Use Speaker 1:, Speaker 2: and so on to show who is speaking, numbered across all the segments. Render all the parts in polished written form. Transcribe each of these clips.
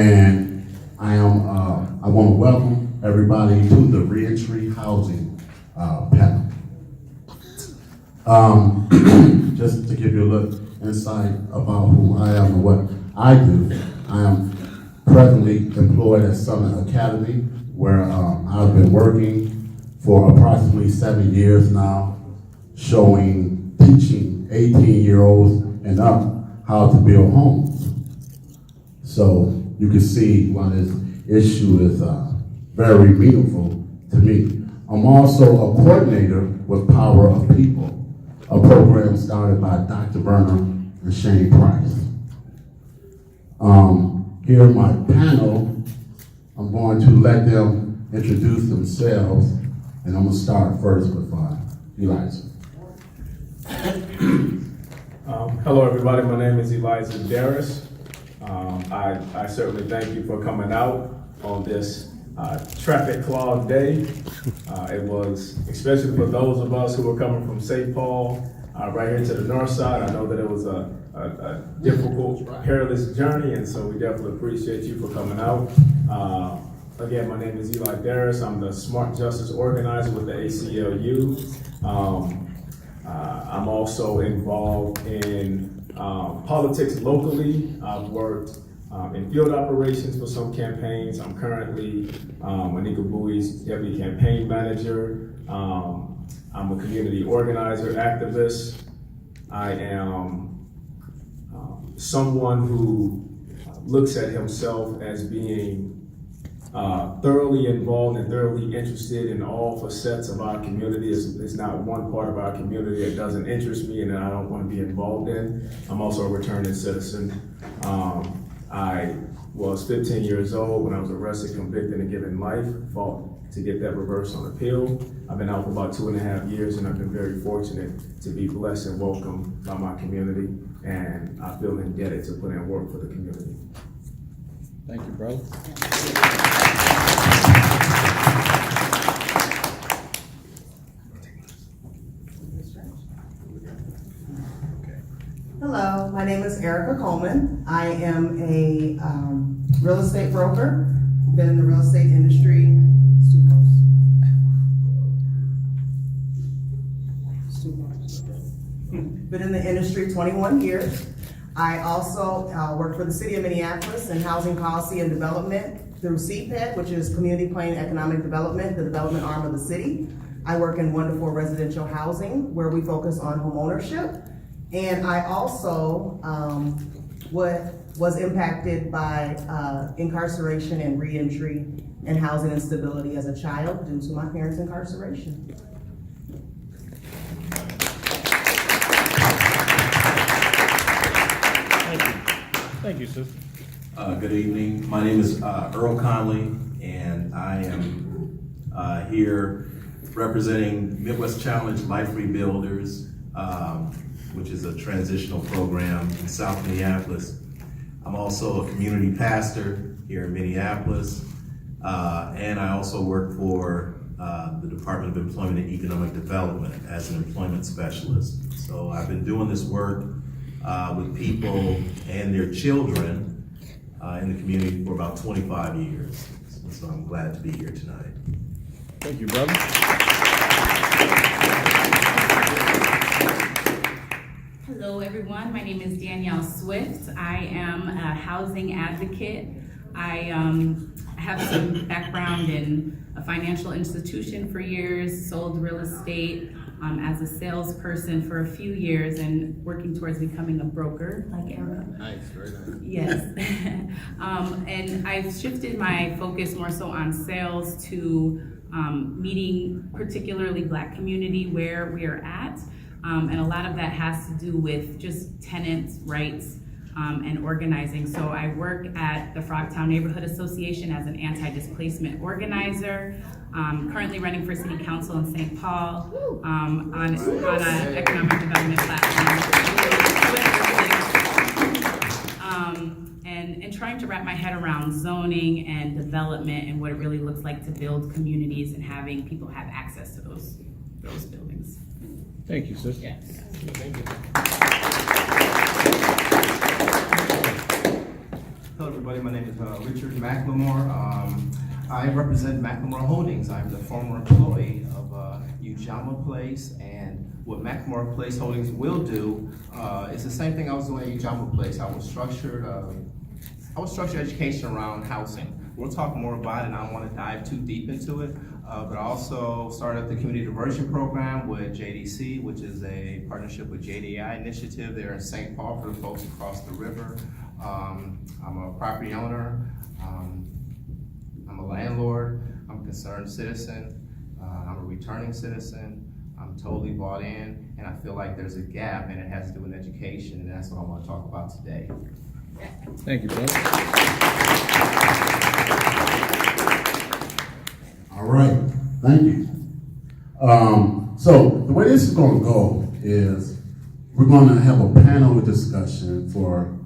Speaker 1: and I want to welcome everybody to the Reentry Housing panel. Just to give you a little insight about who I am and what I do, I am presently employed at Summit Academy, where I've been working for approximately 7 years now, teaching 18-year-olds and up how to build homes. So you can see why this issue is very meaningful to me. I'm also a coordinator with Power of People, a program started by Dr. Verner and Shane Price. Here in my panel, I'm going to let them introduce themselves, and I'm going to start first with Eliza.
Speaker 2: Hello everybody, my name is Eliza Darris. I certainly thank you for coming out on this traffic clogged day. It was, especially for those of us who were coming from St. Paul, right here to the north side, I know that it was a difficult, perilous journey, and so we definitely appreciate you for coming out. Again, my name is Eli Darris. I'm the Smart Justice Organizer with the ACLU. I'm also involved in politics locally. I've worked in field operations for some campaigns. I'm currently Anika Bowie's Deputy Campaign Manager. I'm a community organizer, activist. I am someone who looks at himself as being thoroughly involved and thoroughly interested in all facets of our community. It's not one part of our community that doesn't interest me and that I don't want to be involved in. I'm also a returning citizen. I was 15 years old when I was arrested, convicted, and given life, fought to get that reversed on appeal. I've been out for about 2.5 years, and I've been very fortunate to be blessed and welcomed by my community, and I feel indebted to put in work for the community.
Speaker 3: Thank you, brother.
Speaker 4: Hello, my name is Aarica Coleman. I am a real estate broker. Been in the real estate industry. Been in the industry 21 years. I also work for the City of Minneapolis in housing policy and development through CPED, which is Community Plan Economic Development, the development arm of the city. I work in 1 to 4 residential housing where we focus on home ownership. And I also was impacted by incarceration and reentry and housing instability as a child due to my parents' incarceration.
Speaker 3: Thank you, sister.
Speaker 5: Good evening. My name is Earl Conley, and I am here representing Midwest Challenge Life Rebuilders, which is a transitional program in South Minneapolis. I'm also a community pastor here in Minneapolis, and I also work for the Department of Employment and Economic Development as an employment specialist. So I've been doing this work with people and their children in the community for about 25 years. So I'm glad to be here tonight.
Speaker 3: Thank you, brother.
Speaker 6: Hello, everyone. My name is Danielle Swift. I am a housing advocate. I have some background in a financial institution for years, sold real estate as a salesperson for a few years, and working towards becoming a broker, like Earl.
Speaker 3: Nice, very nice.
Speaker 6: Yes. And I've shifted my focus more so on sales to meeting particularly Black community where we are at. And a lot of that has to do with just tenants' rights and organizing. So I work at the Frogtown Neighborhood Association as an anti-displacement organizer. Currently running for city council in St. Paul on an economic development platform. And trying to wrap my head around zoning and development and what it really looks like to build communities and having people have access to those buildings.
Speaker 3: Thank you, sister.
Speaker 6: Yes.
Speaker 3: Thank you.
Speaker 7: Hello, everybody. My name is Richard McLemore. I represent McLemore Holdings. I'm the former employee of Ujamaa Place, and what McLemore Place Holdings will do is the same thing I was doing at Ujamaa Place. I was structured education around housing. We'll talk more about it, and I don't want to dive too deep into it. But I also started the community diversion program with JDC, which is a partnership with JDI initiative there in St. Paul for the folks across the river. I'm a property owner. I'm a landlord. I'm a concerned citizen. I'm a returning citizen. I'm totally bought in, and I feel like there's a gap, and it has to do with education, and that's what I want to talk about today.
Speaker 3: Thank you, brother.
Speaker 1: All right, thank you. So the way this is going to go is we're going to have a panel discussion for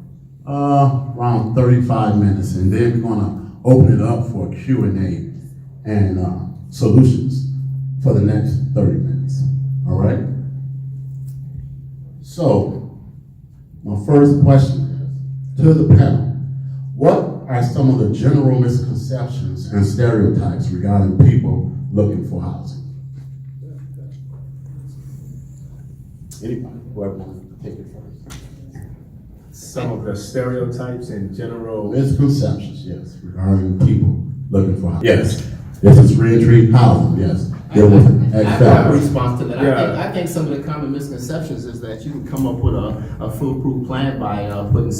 Speaker 1: around 35 minutes, and then we're going to open it up for Q&A and solutions for the next 30 minutes. All right? So my first question is to the panel. What are some of the general misconceptions and stereotypes regarding people looking for housing? Anybody, whoever wants to take it first.
Speaker 2: Some of the stereotypes in general.
Speaker 1: Misconceptions, yes, regarding people looking for housing. Yes, this is reentry housing, yes. There was
Speaker 7: I have a
Speaker 1: X
Speaker 7: response to that.
Speaker 2: Yeah.
Speaker 7: I think some of the common misconceptions is that you can come up with a foolproof plan by putting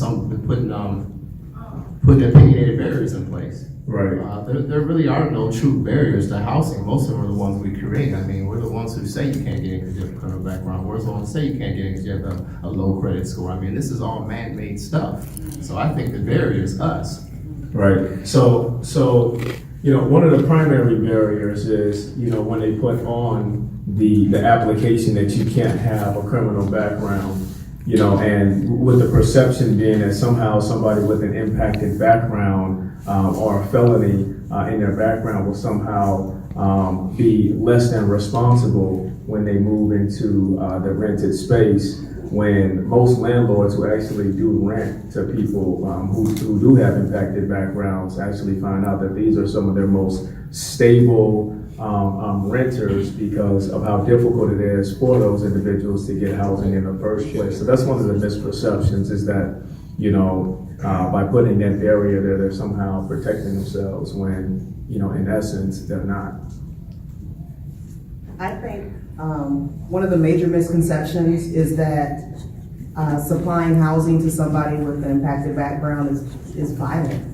Speaker 7: opinionated barriers in place.
Speaker 2: Right.
Speaker 7: There really are no true barriers to housing. Most of them are the ones we create. I mean, we're the ones who say you can't get in because you have a criminal background. We're the ones who say you can't get in because you have a low credit score. I mean, this is all man-made stuff. So I think the barrier is us.
Speaker 2: Right. So, one of the primary barriers is, when they put on the application that you can't have a criminal background, and with the perception being that somehow somebody with an impacted background or a felony in their background will somehow be less than responsible when they move into the rented space, when most landlords who actually do rent to people who do have impacted backgrounds actually find out that these are some of their most stable renters because of how difficult it is for those individuals to get housing in the first place. So that's one of the misperceptions, is that, by putting that barrier there, they're somehow protecting themselves when, in essence, they're not.
Speaker 4: I think one of the major misconceptions is that supplying housing to somebody with an impacted background is violent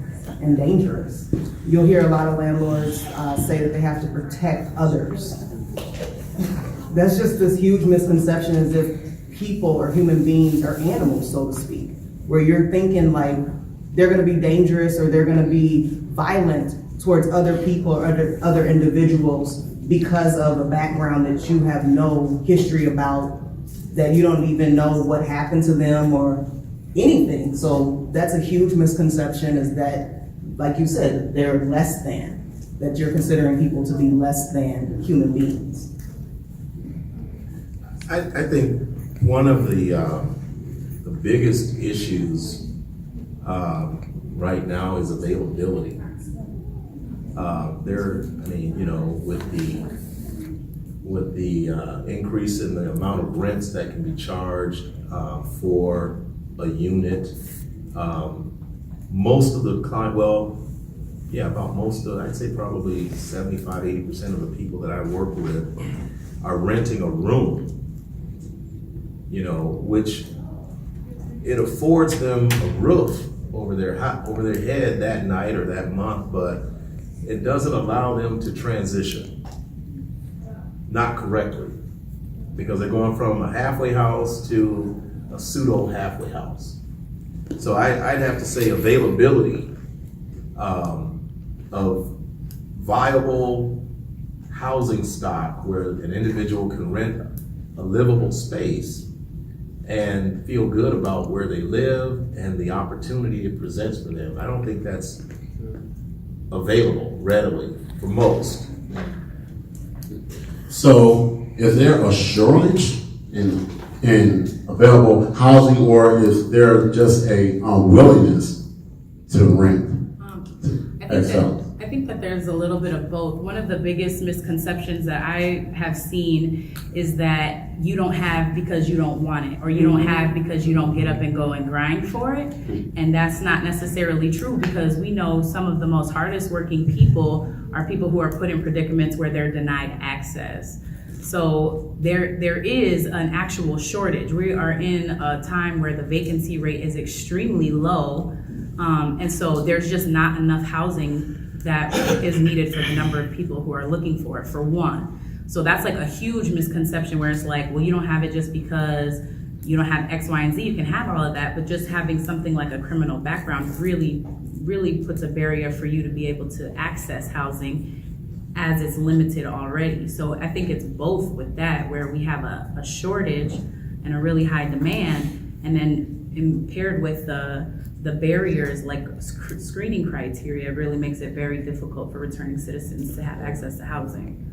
Speaker 4: and dangerous. You'll hear a lot of landlords say that they have to protect others. That's just this huge misconception, as if people or human beings are animals, so to speak, where you're thinking like they're gonna be dangerous or they're gonna be violent towards other people or other individuals because of a background that you have no history about, that you don't even know what happened to them or anything. So that's a huge misconception, is that, like you said, they're less than, that you're considering people to be less than human beings.
Speaker 5: I think one of the biggest issues right now is availability. With the increase in the amount of rents that can be charged for a unit, most of the I'd say probably 75–80% of the people that I work with are renting a room, which it affords them a roof over their head that night or that month, but it doesn't allow them to transition, not correctly, because they're going from a halfway house to a pseudo halfway house. So I'd have to say availability of viable housing stock where an individual can rent a livable space and feel good about where they live and the opportunity it presents for them. I don't think that's available readily for most.
Speaker 1: So is there a shortage in available housing, or is there just a willingness to rent.
Speaker 6: I think that there's a little bit of both. One of the biggest misconceptions that I have seen is that you don't have because you don't want it, or you don't have because you don't get up and go and grind for it. And that's not necessarily true, because we know some of the most hardest working people are people who are put in predicaments where they're denied access. So there is an actual shortage. We are in a time where the vacancy rate is extremely low. And so there's just not enough housing that is needed for the number of people who are looking for it, for one. So that's like a huge misconception, where it's like, well, you don't have it just because you don't have X, Y, and Z. You can have all of that, but just having something like a criminal background really puts a barrier for you to be able to access housing, as it's limited already. So I think it's both with that, where we have a shortage and a really high demand, and then paired with the barriers like screening criteria really makes it very difficult for returning citizens to have access to housing.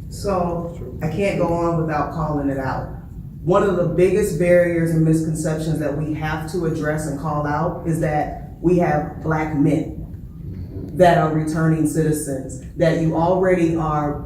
Speaker 4: So I can't go on without calling it out. One of the biggest barriers and misconceptions that we have to address and call out is that we have Black men that are returning citizens, that you already are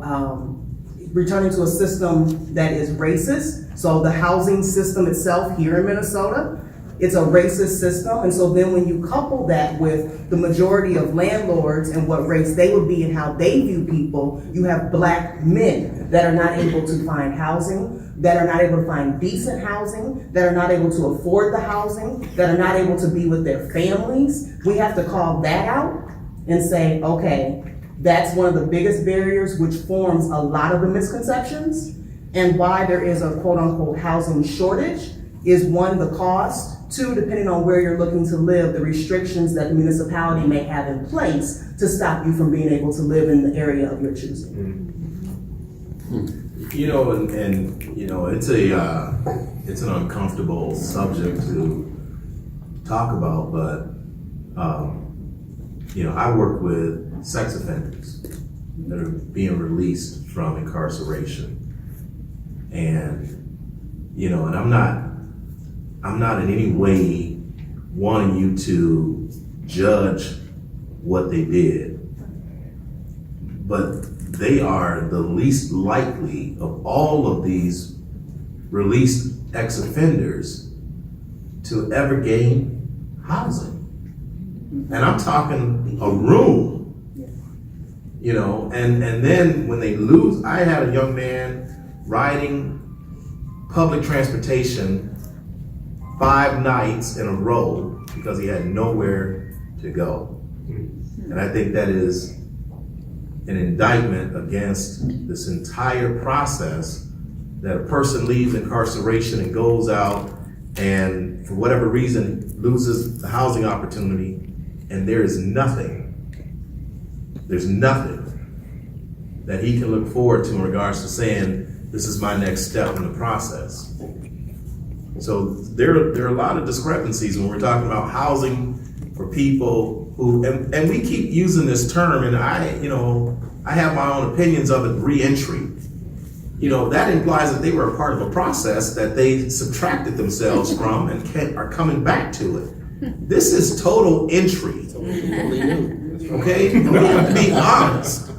Speaker 4: returning to a system that is racist. So the housing system itself here in Minnesota, it's a racist system. And so then when you couple that with the majority of landlords and what race they would be and how they view people, you have Black men that are not able to find housing, that are not able to find decent housing, that are not able to afford the housing, that are not able to be with their families. We have to call that out and say, okay, that's one of the biggest barriers, which forms a lot of the misconceptions, and why there is a quote unquote housing shortage is one, the cost, two, depending on where you're looking to live, the restrictions that the municipality may have in place to stop you from being able to live in the area of your choosing.
Speaker 5: You know, and you know, it's an uncomfortable subject to talk about, but you know, I work with sex offenders that are being released from incarceration, and you know, and I'm not in any way wanting you to judge what they did, but they are the least likely of all of these released ex-offenders to ever gain housing. And I'm talking a room, you know, and then when they lose, I had a young man riding public transportation 5 nights in a row because he had nowhere to go. And I think that is an indictment against this entire process, that a person leaves incarceration and goes out and for whatever reason loses the housing opportunity, and there's nothing that he can look forward to in regards to saying, this is my next step in the process. So there are a lot of discrepancies when we're talking about housing for people who, and we keep using this term, and I have my own opinions of it, re-entry. You know, that implies that they were a part of a process that they subtracted themselves from and are coming back to it. This is total entry. Okay? We have to be honest.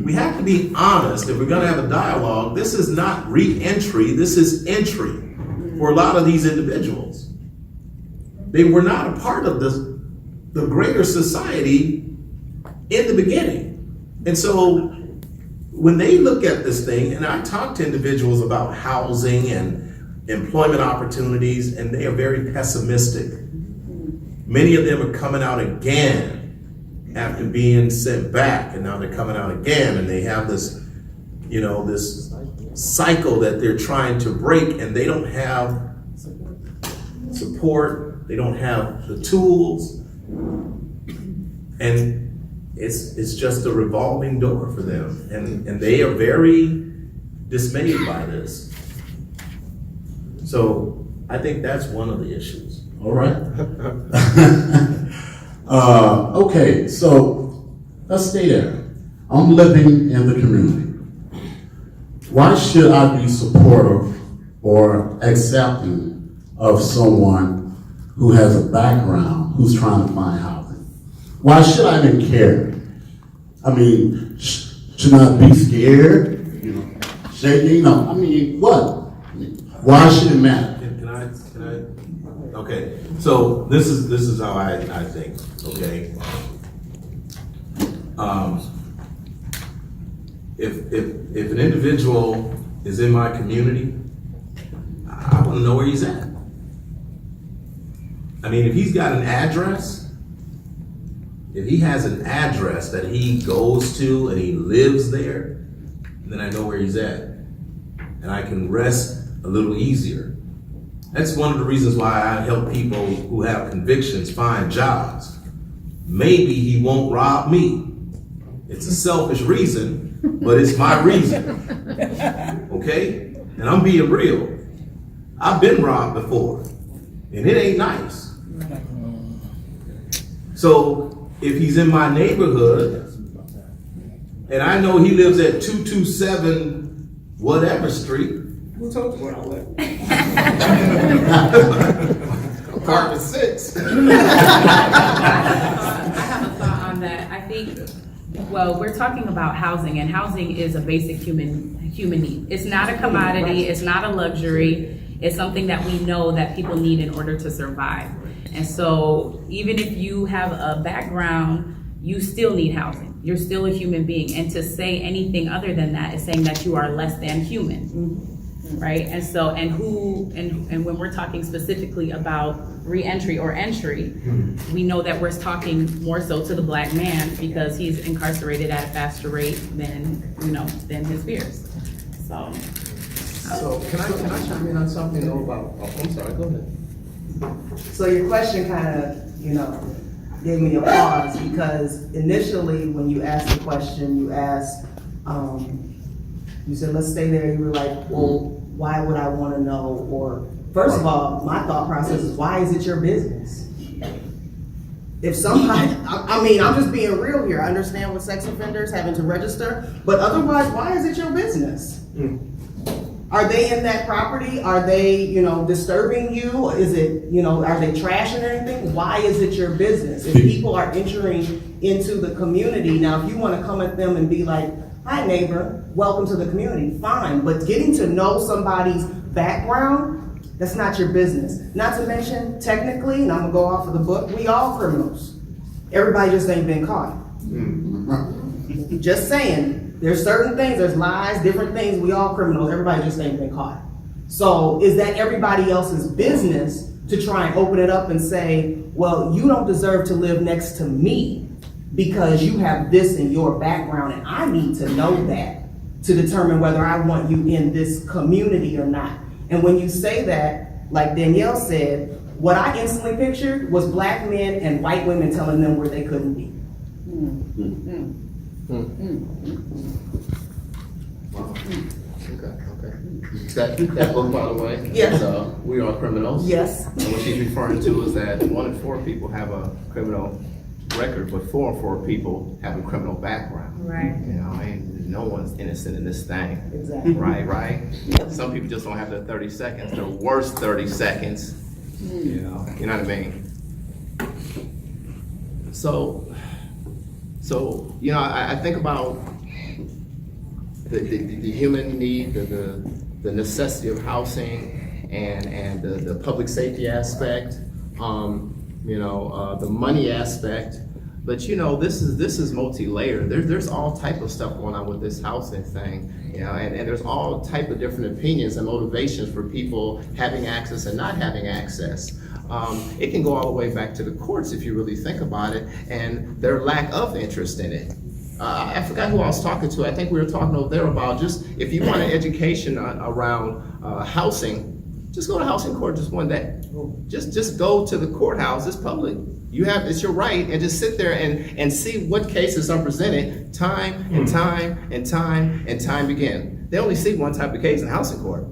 Speaker 5: We have to be honest if we're gonna have a dialogue. This is not re-entry, this is entry for a lot of these individuals. They were not a part of the greater society in the beginning. And so when they look at this thing, and I talk to individuals about housing and employment opportunities, and they are very pessimistic. Many of them are coming out again after being sent back, and now they're coming out again, and they have this, you know, this cycle that they're trying to break, and they don't have support, they don't have the tools, and it's just a revolving door for them, and they are very dismayed by this. So I think that's one of the issues.
Speaker 1: All right. Okay, so let's stay there. I'm living in the community. Why should I be supportive or accepting of someone who has a background who's trying to find housing? Why should I even care? I mean, should I be scared? You know, shaking? No, I mean, what? Why should it matter?
Speaker 5: Can I? Okay, so this is how I think, okay? If an individual is in my community, I want to know where he's at. I mean, if he's got an address, if he has an address that he goes to and he lives there, then I know where he's at. And I can rest a little easier. That's one of the reasons why I help people who have convictions find jobs. Maybe he won't rob me. It's a selfish reason, but it's my reason. Okay? And I'm being real. I've been robbed before, and it ain't nice. So if he's in my neighborhood, and I know he lives at 227 whatever street, who told you where I live? Apartment 6.
Speaker 6: I have a thought on that. I think, well, we're talking about housing, and housing is a basic human need. It's not a commodity, it's not a luxury, it's something that we know that people need in order to survive. And so even if you have a background, you still need housing. You're still a human being. And to say anything other than that is saying that you are less than human. Right? And so, and when we're talking specifically about re-entry or entry, we know that we're talking more so to the Black man because he's incarcerated at a faster rate than his peers.
Speaker 7: So can I chime in on something though about, I'm sorry, go ahead.
Speaker 4: So your question kind of, gave me a pause because initially when you asked the question, you asked, you said, let's stay there. You were like, well, why would I want to know? Or first of all, my thought process is, why is it your business? If somebody, I'm just being real here. I understand with sex offenders having to register, but otherwise, why is it your business? Are they in that property? Are they, disturbing you? Is it, are they trashing anything? Why is it your business? If people are entering into the community, now if you want to come at them and be like, hi neighbor, welcome to the community, fine. But getting to know somebody's background, that's not your business. Not to mention, technically, and I'm gonna go off of the book, we all criminals. Everybody just ain't been caught. Just saying. There's certain things, there's lies, different things, we all criminals, everybody just ain't been caught. So is that everybody else's business to try and open it up and say, well, you don't deserve to live next to me because you have this in your background and I need to know that to determine whether I want you in this community or not. And when you say that, like Danielle said, what I instantly pictured was Black men and white women telling them where they couldn't be.
Speaker 7: Wow. Okay. That book, by the way,
Speaker 4: Yes.
Speaker 7: is We Are Criminals.
Speaker 4: Yes.
Speaker 7: And what she's referring to is that 1 in 4 people have a criminal record, but 4 in 4 people have a criminal background.
Speaker 6: Right.
Speaker 7: And no one's innocent in this thing.
Speaker 4: Exactly.
Speaker 7: Right? Some people just don't have the 30 seconds, the worst 30 seconds. You know what I mean? So I think about the human need, the necessity of housing, and the public safety aspect, the money aspect. But this is multi-layered. There's all type of stuff going on with this housing thing, and there's all type of different opinions and motivations for people having access and not having access. It can go all the way back to the courts if you really think about it, and their lack of interest in it. I forgot who I was talking to. I think we were talking over there about just if you want an education around housing, just go to housing court just one day. Just go to the courthouse. It's public. It's your right, and just sit there and see what cases are presented time and time and time and time again. They only see one type of case in housing court.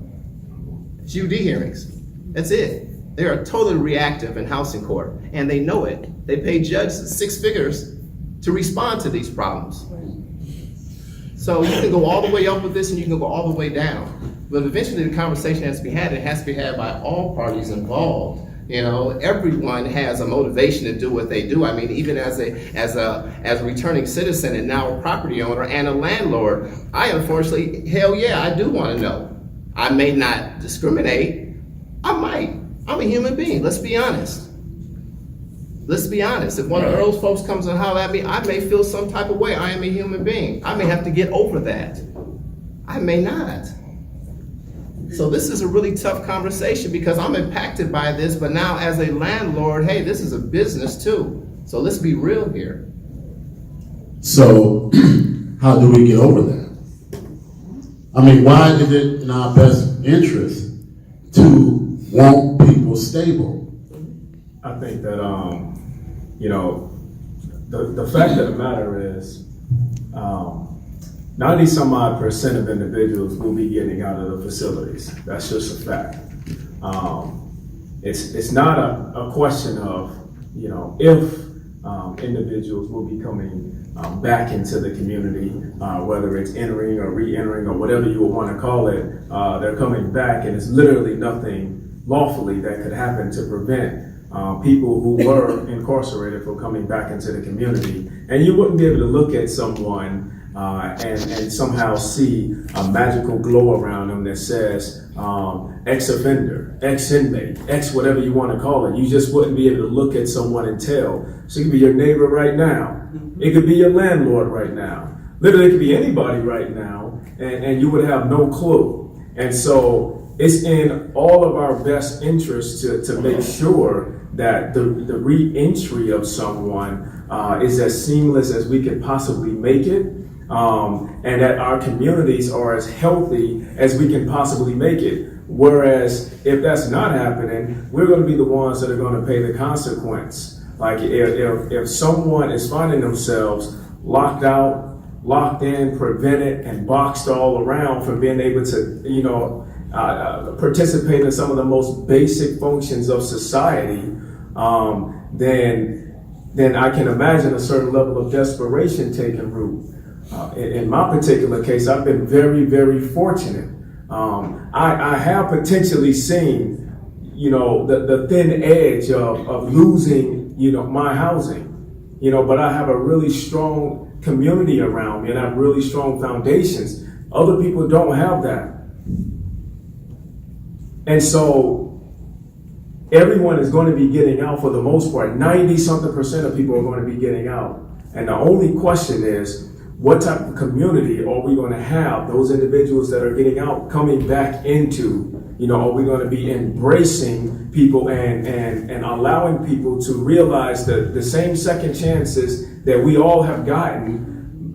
Speaker 7: It's UD hearings. That's it. They are totally reactive in housing court, and they know it. They pay judges 6 figures to respond to these problems. So you can go all the way up with this, and you can go all the way down. But eventually the conversation has to be had. It has to be had by all parties involved. You know, everyone has a motivation to do what they do. I mean, even as a returning citizen and now a property owner and a landlord, I unfortunately, hell yeah, I do want to know. I may not discriminate. I might. I'm a human being. Let's be honest. Let's be honest. If one of Earl's folks comes and holler at me, I may feel some type of way. I am a human being. I may have to get over that. I may not. So this is a really tough conversation because I'm impacted by this, but now as a landlord, hey, this is a business too. So let's be real here.
Speaker 1: So how do we get over that? I mean, why is it in our best interest to want people stable?
Speaker 2: I think that, you know, the fact of the matter is, 90% of individuals will be getting out of the facilities. That's just a fact. It's not a question of, you know, if individuals will be coming back into the community, whether it's entering or re-entering or whatever you would want to call it, they're coming back, and it's literally nothing lawfully that could happen to prevent people who were incarcerated from coming back into the community. And you wouldn't be able to look at someone and somehow see a magical glow around them that says ex-offender, ex-inmate, ex whatever you want to call it. You just wouldn't be able to look at someone and tell. So it could be your neighbor right now. It could be your landlord right now. Literally, it could be anybody right now, and you would have no clue. And so it's in all of our best interest to make sure that the re-entry of someone is as seamless as we can possibly make it, and that our communities are as healthy as we can possibly make it. Whereas if that's not happening, we're going to be the ones that are going to pay the consequence. Like if someone is finding themselves locked out, locked in, prevented, and boxed all around from being able to, you know, participate in some of the most basic functions of society, then I can imagine a certain level of desperation taking root. In my particular case, I've been very, very fortunate. I have potentially seen, you know, the thin edge of losing, you know, my housing, you know, but I have a really strong community around me and I have really strong foundations. Other people don't have that. And so everyone is going to be getting out for the most part. 90-something% of people are going to be getting out. And the only question is, what type of community are we going to have those individuals that are getting out coming back into? You know, are we going to be embracing people and allowing people to realize that the same second chances that we all have gotten,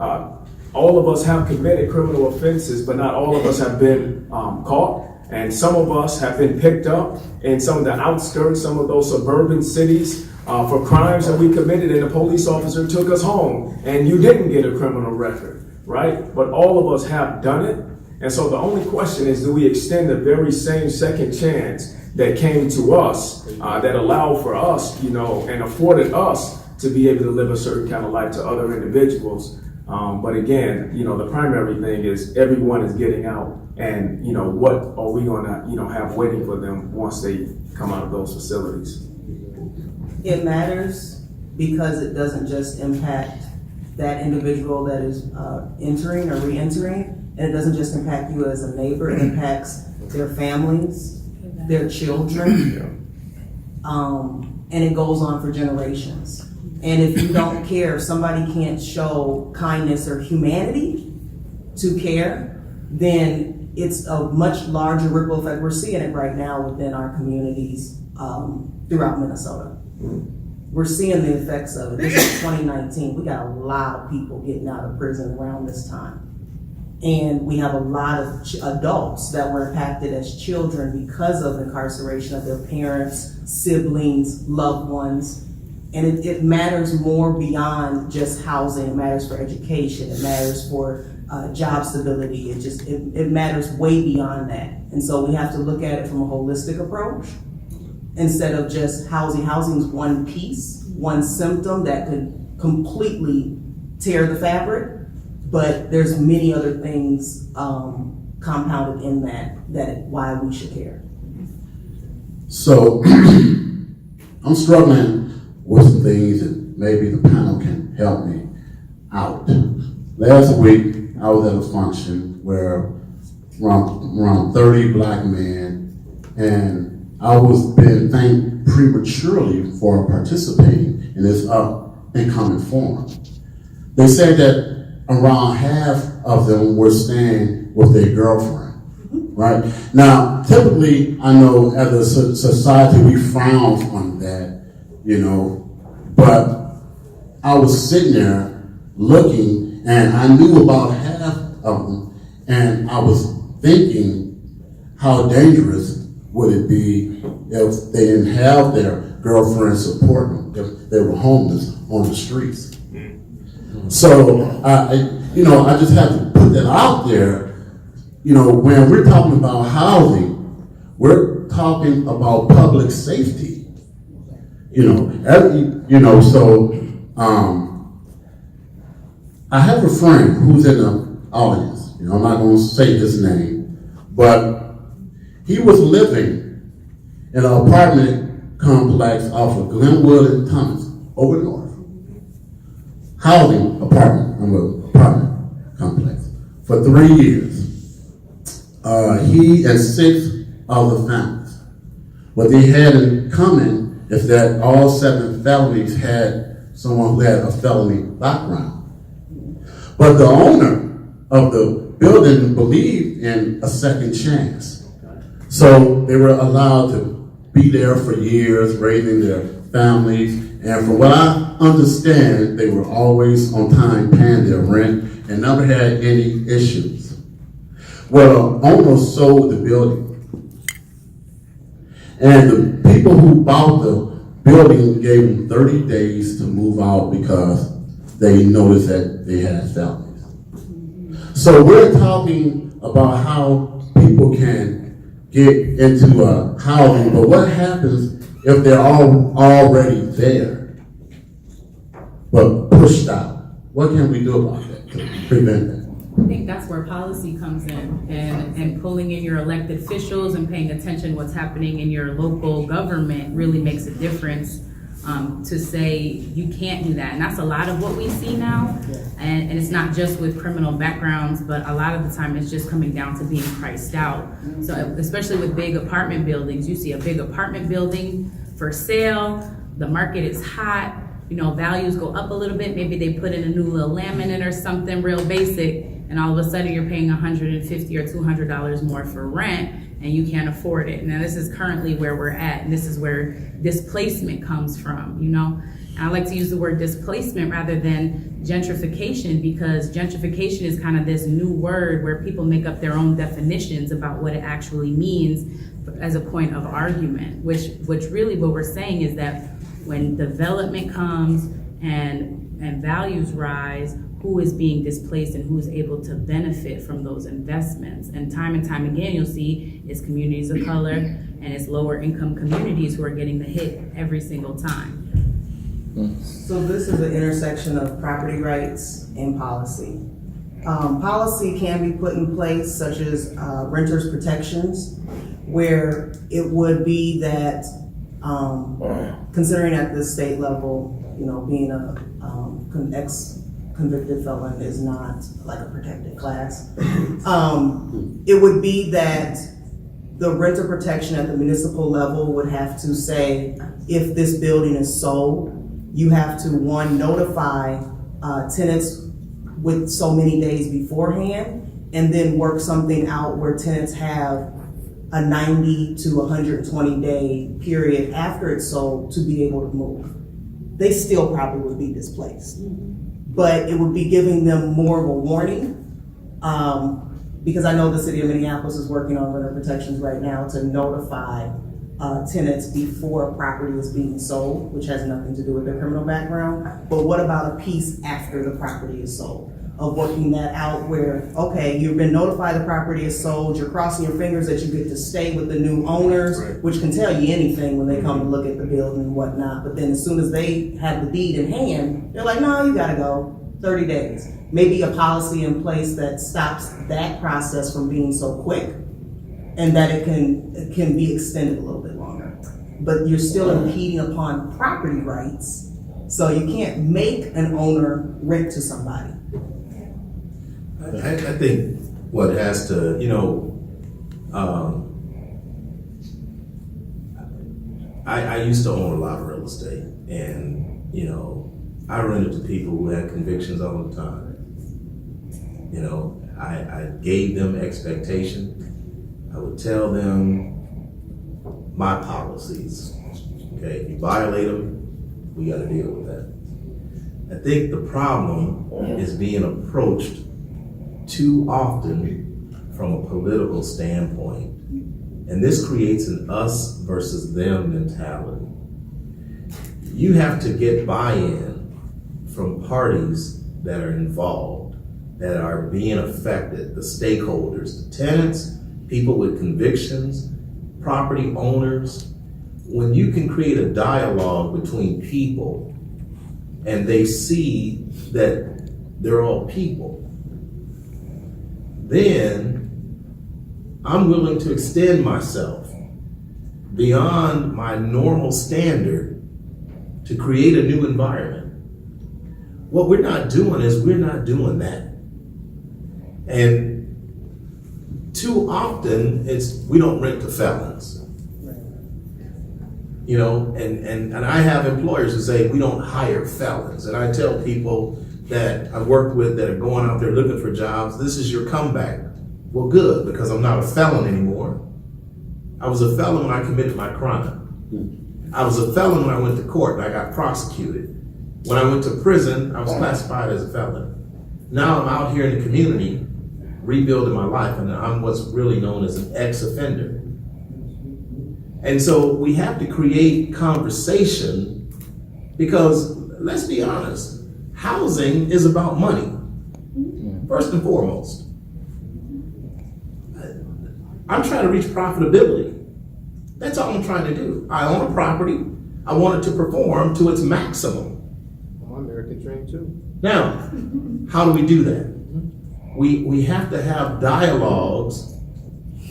Speaker 2: all of us have committed criminal offenses, but not all of us have been caught. And some of us have been picked up in some of the outskirts, some of those suburban cities, for crimes that we committed, and a police officer took us home, and you didn't get a criminal record, right? But all of us have done it. And so the only question is, do we extend the very same second chance that came to us, that allowed for us, you know, and afforded us to be able to live a certain kind of life to other individuals? But again, you know, the primary thing is everyone is getting out, and, you know, what are we going to, you know, have waiting for them once they come out of those facilities?
Speaker 4: It matters because it doesn't just impact that individual that is entering or re-entering, and it doesn't just impact you as a neighbor, it impacts their families, their children, and it goes on for generations. And if you don't care, if somebody can't show kindness or humanity to care, then it's a much larger ripple effect. We're seeing it right now within our communities throughout Minnesota. We're seeing the effects of it. This is 2019. We got a lot of people getting out of prison around this time. And we have a lot of adults that were impacted as children because of incarceration of their parents, siblings, loved ones. And it matters more beyond just housing. It matters for education. It matters for job stability. It matters way beyond that. And so we have to look at it from a holistic approach instead of just housing. Housing is one piece, one symptom that could completely tear the fabric, but there's many other things compounded in that why we should care.
Speaker 1: So I'm struggling with some things and maybe the panel can help me out. Last week, I was at a function where around 30 black men, and I was being thanked prematurely for participating in this up and coming forum. They said that around half of them were staying with their girlfriend, right? Now, typically, I know as a society, we frown on that, but I was sitting there looking, and I knew about half of them, and I was thinking, how dangerous would it be if they didn't have their girlfriend support them, if they were homeless on the streets? So, I just have to put that out there. When we're talking about housing, we're talking about public safety. I have a friend who's in the audience. I'm not going to say his name, but he was living in an apartment complex off of Glenwood and Thomas over north. Housing apartment complex for 3 years. He and 6 other families. What they had in common is that all 7 felonies had someone who had a felony background. But the owner of the building believed in a second chance. So they were allowed to be there for years, raising their families. And from what I understand, they were always on time paying their rent and never had any issues. Well, the owner sold the building. And the people who bought the building gave them 30 days to move out because they noticed that they had felonies. So we're talking about how people can get into housing, but what happens if they're already there, but pushed out? What can we do about that to prevent that?
Speaker 6: I think that's where policy comes in, and pulling in your elected officials and paying attention what's happening in your local government really makes a difference. To say you can't do that, and that's a lot of what we see now, and it's not just with criminal backgrounds, but a lot of the time it's just coming down to being priced out. So especially with big apartment buildings, you see a big apartment building for sale, the market is hot, values go up a little bit, maybe they put in a new little laminate or something real basic, and all of a sudden you're paying $150 or $200 more for rent, and you can't afford it. Now this is currently where we're at, and this is where displacement comes from, And I like to use the word displacement rather than gentrification, because gentrification is kind of this new word where people make up their own definitions about what it actually means as a point of argument, which really what we're saying is that when development comes and values rise, who is being displaced and who is able to benefit from those investments. And time again, you'll see it's communities of color and it's lower income communities who are getting the hit every single time.
Speaker 4: So this is an intersection of property rights and policy. Policy can be put in place, such as renters protections, where it would be that, considering at the state level, being a ex-convicted felon is not like a protected class. It would be that the renter protection at the municipal level would have to say, if this building is sold, you have to, one, notify tenants with so many days beforehand, and then work something out where tenants have a 90 to 120 day period after it's sold to be able to move. They still probably would be displaced, but it would be giving them more of a warning, because I know the city of Minneapolis is working on renter protections right now to notify tenants before property is being sold, which has nothing to do with their criminal background. But what about a piece after the property is sold? Of working that out where, okay, you've been notified the property is sold, you're crossing your fingers that you get to stay with the new owners, right, which can tell you anything when they come to look at the building and whatnot. But then as soon as they have the deed in hand, they're like, no, you gotta go 30 days. Maybe a policy in place that stops that process from being so quick, and that it can be extended a little bit longer. but you're still impeding upon property rights. So you can't make an owner rent to somebody.
Speaker 5: I think what has to, I used to own a lot of real estate, and, I run into people who had convictions all the time. I gave them expectation. I would tell them my policies. Okay, if you violate them, we gotta deal with that. I think the problem is being approached too often from a political standpoint. And this creates an us versus them mentality. You have to get buy-in from parties that are involved, that are being affected, the stakeholders, the tenants, people with convictions, property owners. When you can create a dialogue between people and they see that they're all people, then I'm willing to extend myself beyond my normal standard to create a new environment. What we're not doing is we're not doing that. And too often we don't rent to felons. And I have employers who say we don't hire felons. And I tell people that I've worked with that are going out there looking for jobs, this is your comeback. Well, good, because I'm not a felon anymore. I was a felon when I committed my crime. I was a felon when I went to court and I got prosecuted. When I went to prison, I was classified as a felon. Now I'm out here in the community, rebuilding my life, and I'm what's really known as an ex-offender. And so we have to create conversation because, let's be honest, housing is about money, first and foremost. I'm trying to reach profitability. That's all I'm trying to do. I own a property. I want it to perform to its maximum.
Speaker 8: I'm American trained too.
Speaker 5: Now, how do we do that? We have to have dialogues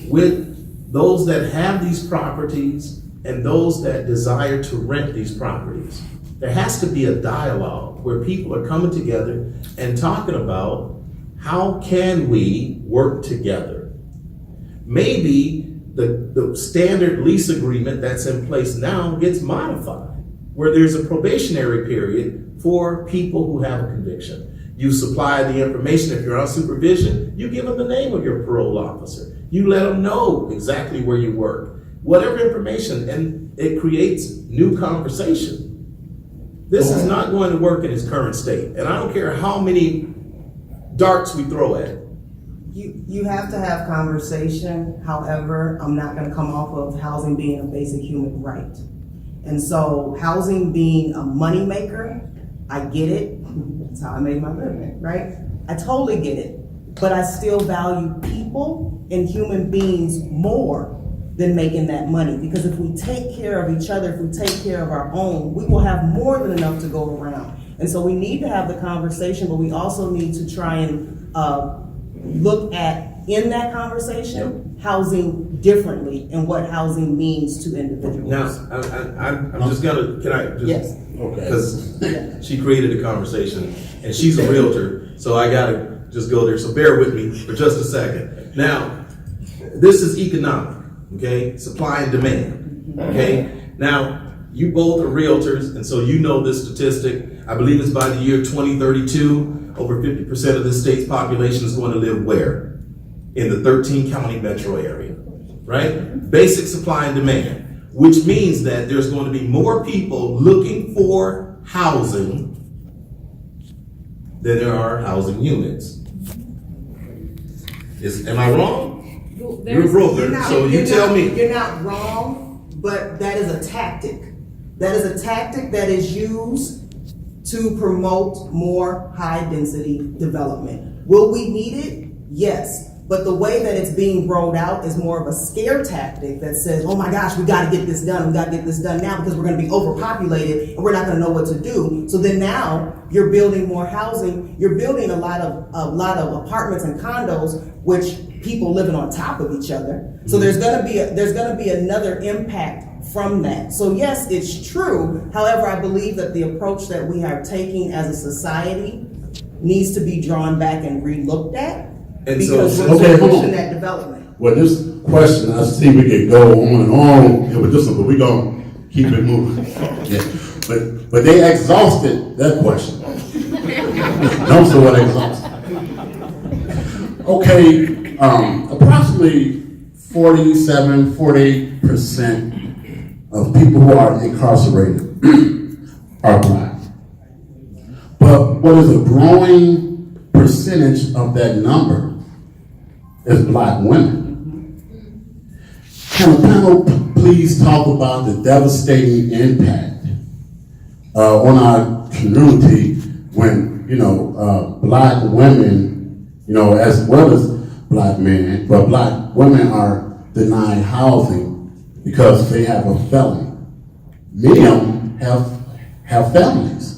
Speaker 5: with those that have these properties and those that desire to rent these properties. There has to be a dialogue where people are coming together and talking about how can we work together. Maybe the standard lease agreement that's in place now gets modified, where there's a probationary period for people who have a conviction. You supply the information. If you're on supervision, you give them the name of your parole officer. You let them know exactly where you work, whatever information, and it creates new conversation. This is not going to work in its current state, and I don't care how many darts we throw at it.
Speaker 4: You have to have conversation. However, I'm not going to come off of housing being a basic human right. And so housing being a moneymaker, I get it. That's how I made my living, right? I totally get it. But I still value people and human beings more than making that money. Because if we take care of each other, if we take care of our own, we will have more than enough to go around. And so we need to have the conversation, but we also need to try and look at, in that conversation, housing differently and what housing means to individuals.
Speaker 5: Now, I'm just gonna, can I just?
Speaker 4: Yes.
Speaker 1: Okay.
Speaker 5: Because she created a conversation and she's a realtor, so I gotta just go there. So bear with me for just a second. Now, this is economic, okay? Supply and demand, okay? Now, you both are realtors, and so you know this statistic. I believe it's by the year 2032, over 50% of the state's population is going to live where? In the 13 county metro area, right? Basic supply and demand, which means that there's going to be more people looking for housing than there are housing units. Am I wrong?
Speaker 6: Well,
Speaker 5: You're a broker, so you tell me.
Speaker 4: You're not wrong, but that is a tactic. That is a tactic that is used to promote more high-density development. Will we need it? Yes. But the way that it's being rolled out is more of a scare tactic that says, oh my gosh, we gotta get this done. We gotta get this done now because we're gonna be overpopulated and we're not gonna know what to do. So then now you're building more housing. You're building a lot of apartments and condos, which people living on top of each other. So there's gonna be another impact from that. So yes, it's true. However, I believe that the approach that we are taking as a society needs to be drawn back and re-looked at,
Speaker 5: And
Speaker 4: because
Speaker 5: so-
Speaker 4: we're
Speaker 1: Okay, hold
Speaker 4: pushing
Speaker 1: on.
Speaker 4: that development.
Speaker 1: Well, this question, I see we could go on and on with this one, but we gonna keep it moving. Yeah. But they exhausted that question. No, so what exhausted? Okay, approximately 48% of people who are incarcerated are black. But what is a growing percentage of that number is black women. Can the panel please talk about the devastating impact on our community when, black women, as well as black men, but black women are denied housing because they have a felony. Many of them have families.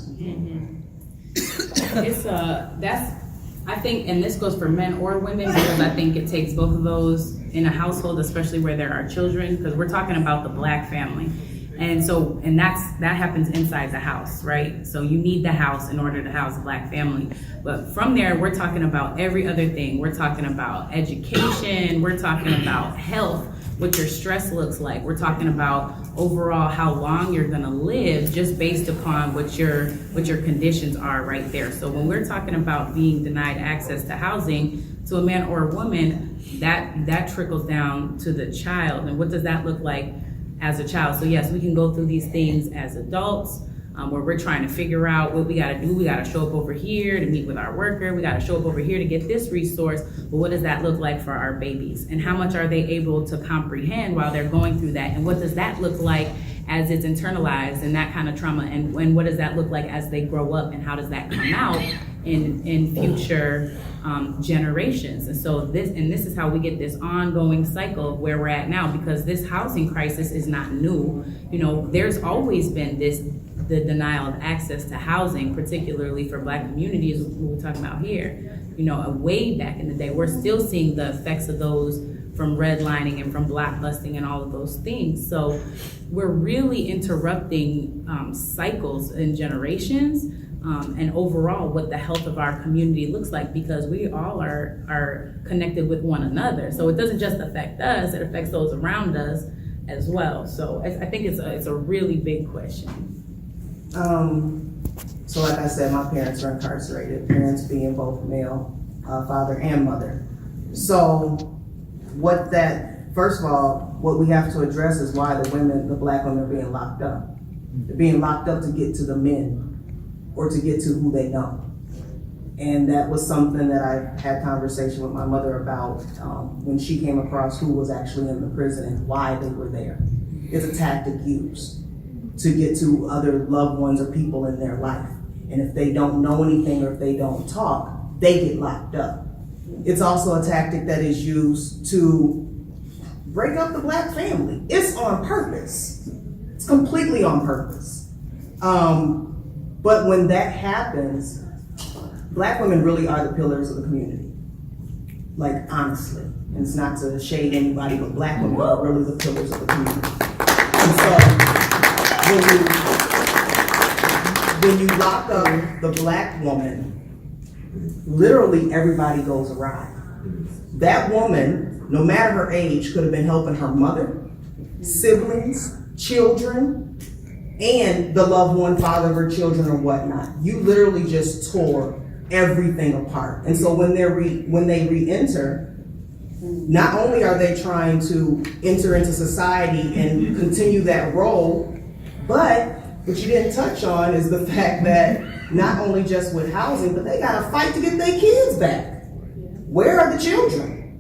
Speaker 6: I think, and this goes for men or women, because I think it takes both of those in a household, especially where there are children, because we're talking about the black family. And that happens inside the house, right? So you need the house in order to house a black family. But from there, we're talking about every other thing. We're talking about education, we're talking about health, what your stress looks like. We're talking about overall how long you're gonna live just based upon what your conditions are right there. So when we're talking about being denied access to housing to a man or a woman, that trickles down to the child. And what does that look like as a child? So yes, we can go through these things as adults, where we're trying to figure out what we gotta do. We gotta show up over here to meet with our worker. We gotta show up over here to get this resource. But what does that look like for our babies? And how much are they able to comprehend while they're going through that? And what does that look like as it's internalized and that kind of trauma? And what does that look like as they grow up? And how does that come out in future generations? And so this is how we get this ongoing cycle of where we're at now, because this housing crisis is not new. There's always been the denial of access to housing, particularly for black communities, what we're talking about here. Way back in the day, we're still seeing the effects of those from redlining and from blockbusting and all of those things. So we're really interrupting cycles and generations, and overall what the health of our community looks like, because we all are connected with one another. So it doesn't just affect us, it affects those around us as well. So I think it's a really big question.
Speaker 4: So like I said, my parents are incarcerated, parents being both male, father and mother. So first of all, what we have to address is why the black women are being locked up. They're being locked up to get to the men or to get to who they know. And that was something that I had conversation with my mother about when she came across who was actually in the prison and why they were there. It's a tactic used to get to other loved ones or people in their life. And if they don't know anything or if they don't talk, they get locked up. It's also a tactic that is used to break up the black family. It's on purpose. It's completely on purpose. But when that happens, black women really are the pillars of the community. Like, honestly. And it's not to shade anybody, but black women are really the pillars of the community. And so, when you lock up the black woman, literally everybody goes awry. That woman, no matter her age, could have been helping her mother, siblings, children, and the loved one, father of her children or whatnot. You literally just tore everything apart. And so when they re-enter, not only are they trying to enter into society and continue that role, but what you didn't touch on is the fact that not only just with housing, but they gotta fight to get their kids back. Where are the children?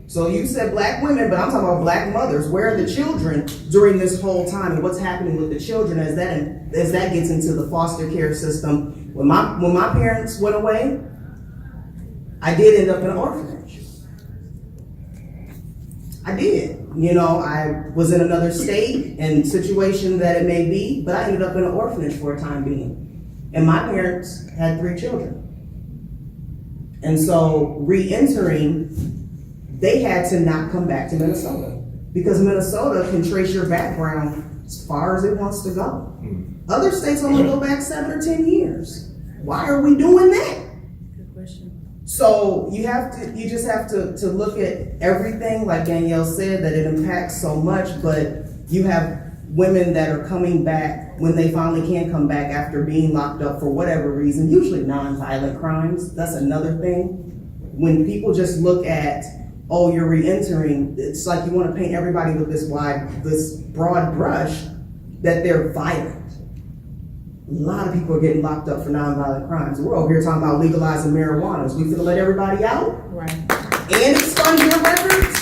Speaker 4: So you said black women, but I'm talking about black mothers. Where are the children during this whole time, and what's happening with the children as that gets into the foster care system? When my parents went away, I did end up in an orphanage. I did. I was in another state and situation that it may be, but I ended up in an orphanage for a time being. And my parents had 3 children. And so re-entering they had to not come back to Minnesota because Minnesota can trace your background as far as it wants to go. Other states only go back 7 or 10 years. Why are we doing that?
Speaker 6: Good question.
Speaker 4: So you just have to look at everything, like Danielle said, that it impacts so much, but you have women that are coming back when they finally can come back after being locked up for whatever reason, usually nonviolent crimes. That's another thing. When people just look at, oh, you're re-entering, it's like you want to paint everybody with this broad brush that they're violent. A lot of people are getting locked up for nonviolent crimes. We're over here talking about legalizing marijuana. So we finna let everybody out?
Speaker 6: Right.
Speaker 4: And expunge your records?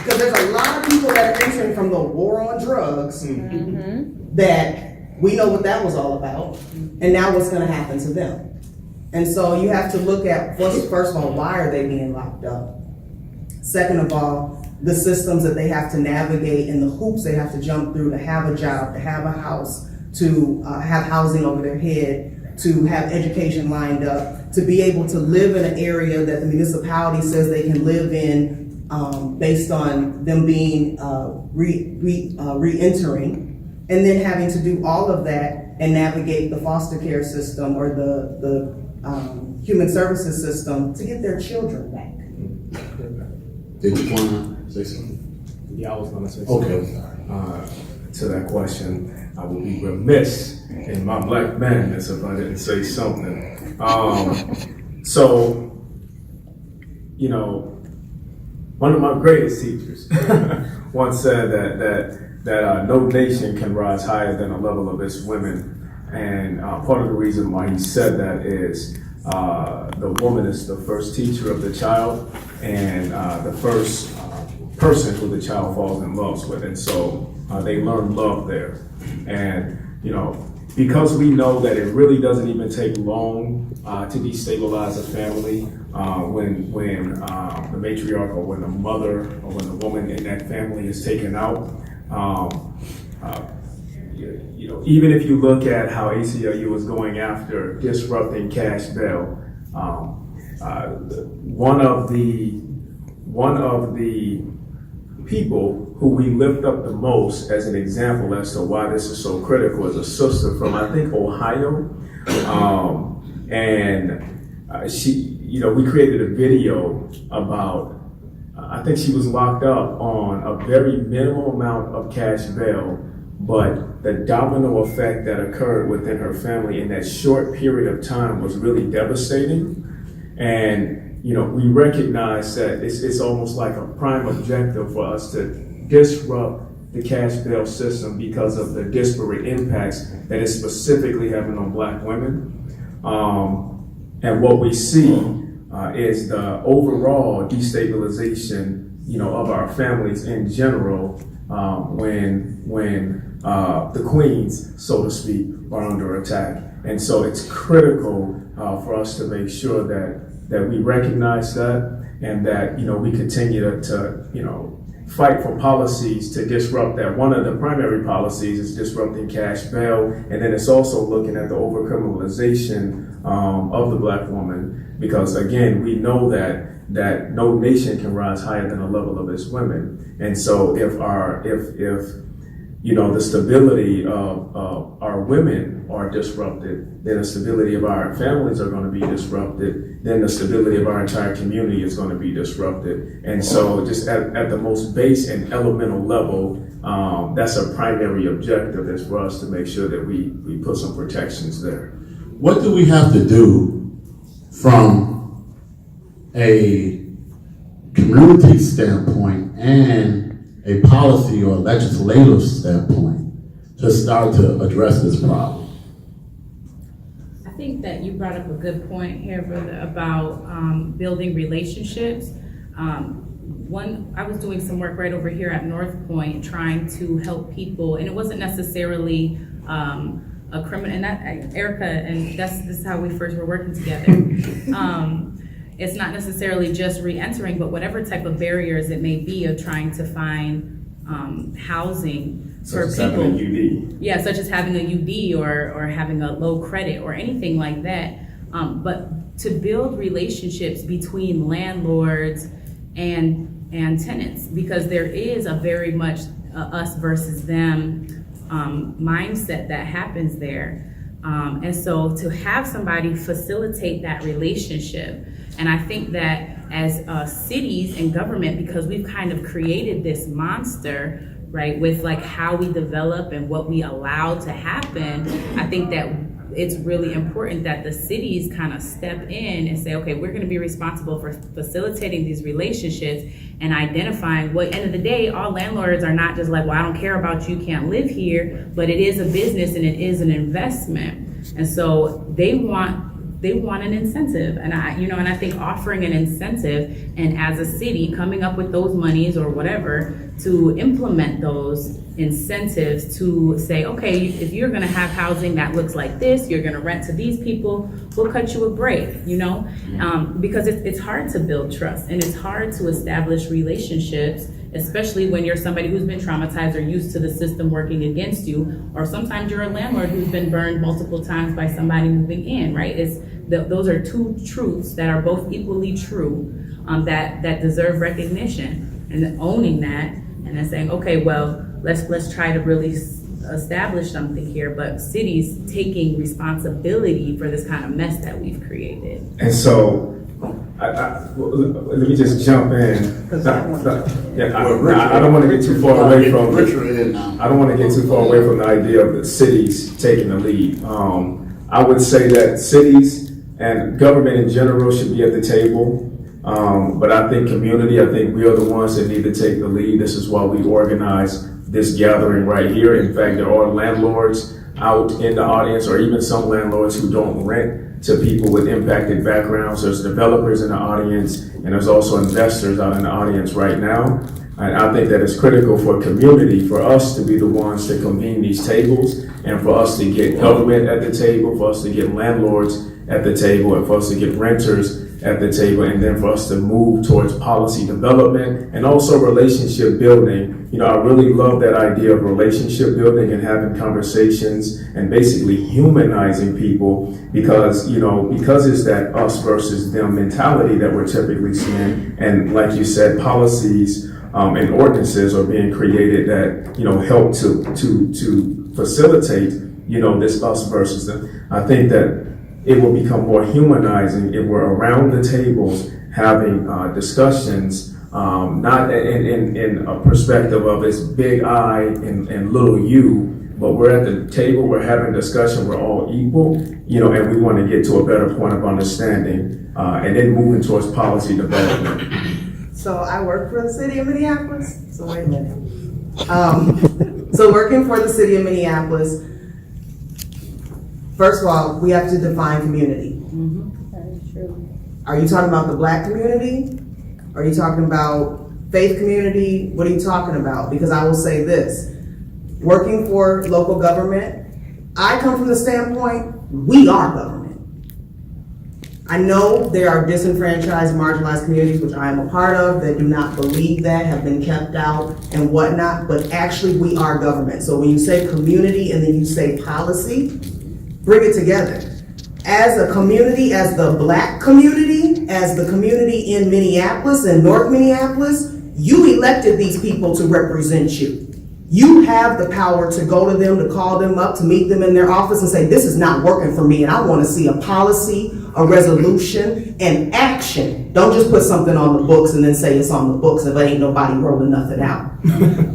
Speaker 4: Because there's a lot of people that are entering from the war on drugs that we know what that was all about. And now what's gonna happen to them? And so you have to look at, first of all, why are they being locked up? Second of all, the systems that they have to navigate and the hoops they have to jump through to have a job, to have a house, to have housing over their head, to have education lined up, to be able to live in an area that the municipality says they can live in based on them being re-entering, and then having to do all of that and navigate the foster care system or the human services system to get their children back.
Speaker 1: Did you want to say something?
Speaker 2: Yeah, I was gonna say something.
Speaker 1: Okay.
Speaker 2: To that question, I would be remiss in my black manness if I didn't say something. So, you know, one of my greatest teachers once said that no nation can rise higher than the level of its women. And part of the reason why he said that is the woman is the first teacher of the child and the first person who the child falls in love with. And so they learn love there. And, you know, because we know that it really doesn't even take long to destabilize a family when the matriarch or when the mother or when the woman in that family is taken out. You know, even if you look at how ACLU is going after disrupting cash bail, one of the people who we lift up the most as an example as to why this is so critical is a sister from, I think, Ohio. She, you know, we created a video about, I think she was locked up on a very minimal amount of cash bail, but the domino effect that occurred within her family in that short period of time was really devastating. And, you know, we recognize that it's almost like a prime objective for us to disrupt the cash bail system because of the disparate impacts that it's specifically having on Black women. And what we see is the overall destabilization, you know, of our families in general when the queens, so to speak, are under attack. And so it's critical for us to make sure that we recognize that and that, you know, we continue to you know, fight for policies to disrupt that. One of the primary policies is disrupting cash bail, and then it's also looking at the overcriminalization of the Black woman, because again, we know that no nation can rise higher than the level of its women. And so if you know, the stability of our women are disrupted, then the stability of our families are going to be disrupted, then the stability of our entire community is going to be disrupted. And so just at the most base and elemental level, that's a primary objective, is for us to make sure that we put some protections there.
Speaker 1: What do we have to do from a community standpoint and a policy or legislative standpoint to start to address this problem?
Speaker 6: I think that you brought up a good point here, brother, about building relationships. I was doing some work right over here at North Point trying to help people, and it wasn't necessarily a criminal, and that Aarica, and this is how we first were working together. It's not necessarily just re-entering, but whatever type of barriers it may be of trying to find housing for people.
Speaker 2: Having a UD.
Speaker 6: Yeah, such as having a UD or having a low credit or anything like that. But to build relationships between landlords and tenants, because there is a very much us versus them mindset that happens there. And so to have somebody facilitate that relationship, and I think that as cities and government, because we've kind of created this monster, right, with like how we develop and what we allow to happen, I think that it's really important that the cities kind of step in and say, okay, we're going to be responsible for facilitating these relationships and identifying what, end of the day, all landlords are not just like, well, I don't care about you, can't live here, but it is a business and it is an investment. And so they want an incentive. And I think offering an incentive, and as a city coming up with those monies or whatever to implement those incentives to say, okay, if you're gonna have housing that looks like this, you're gonna rent to these people, we'll cut you a break, because it's hard to build trust and it's hard to establish relationships, especially when you're somebody who's been traumatized or used to the system working against you, or sometimes you're a landlord who's been burned multiple times by somebody moving in, right? Those are two truths that are both equally true, that deserve recognition, and owning that and then saying, okay, well, let's try to really establish something here, but cities taking responsibility for this kind of mess that we've created.
Speaker 2: And so, let me just jump in. I don't want to get too far away from. I don't want to get too far away from the idea of the cities taking the lead. I would say that cities and government in general should be at the table. But I think community, I think we are the ones that need to take the lead. This is why we organize this gathering right here. In fact, there are landlords out in the audience, or even some landlords who don't rent to people with impacted backgrounds. There's developers in the audience, and there's also investors out in the audience right now. And I think that it's critical for community, for us to be the ones to convene these tables, and for us to get government at the table, for us to get landlords at the table, and for us to get renters at the table, and then for us to move towards policy development and also relationship building. I really love that idea of relationship building and having conversations and basically humanizing people, because it's that us versus them mentality that we're typically seeing. And like you said, policies and ordinances are being created that help to facilitate this us versus them. I think that it will become more humanizing if we're around the tables having discussions, not in a perspective of it's big I and little you, but we're at the table, we're having discussion, we're all equal, and we want to get to a better point of understanding, and then moving towards policy development.
Speaker 4: So I work for the city of Minneapolis. So wait a minute. So working for the city of Minneapolis, first of all, we have to define community. Are you talking about the Black community? Are you talking about faith community? What are you talking about? Because I will say this, working for local government, I come from the standpoint, we are government. I know there are disenfranchised, marginalized communities, which I am a part of, that do not believe that, have been kept out and whatnot, but actually we are government. So when you say community and then you say policy, bring it together. As a community, as the Black community, as the community in Minneapolis and North Minneapolis, you elected these people to represent you. You have the power to go to them, to call them up, to meet them in their office and say, this is not working for me and I want to see a policy, a resolution, and action. Don't just put something on the books and then say it's on the books if ain't nobody rolling nothing out.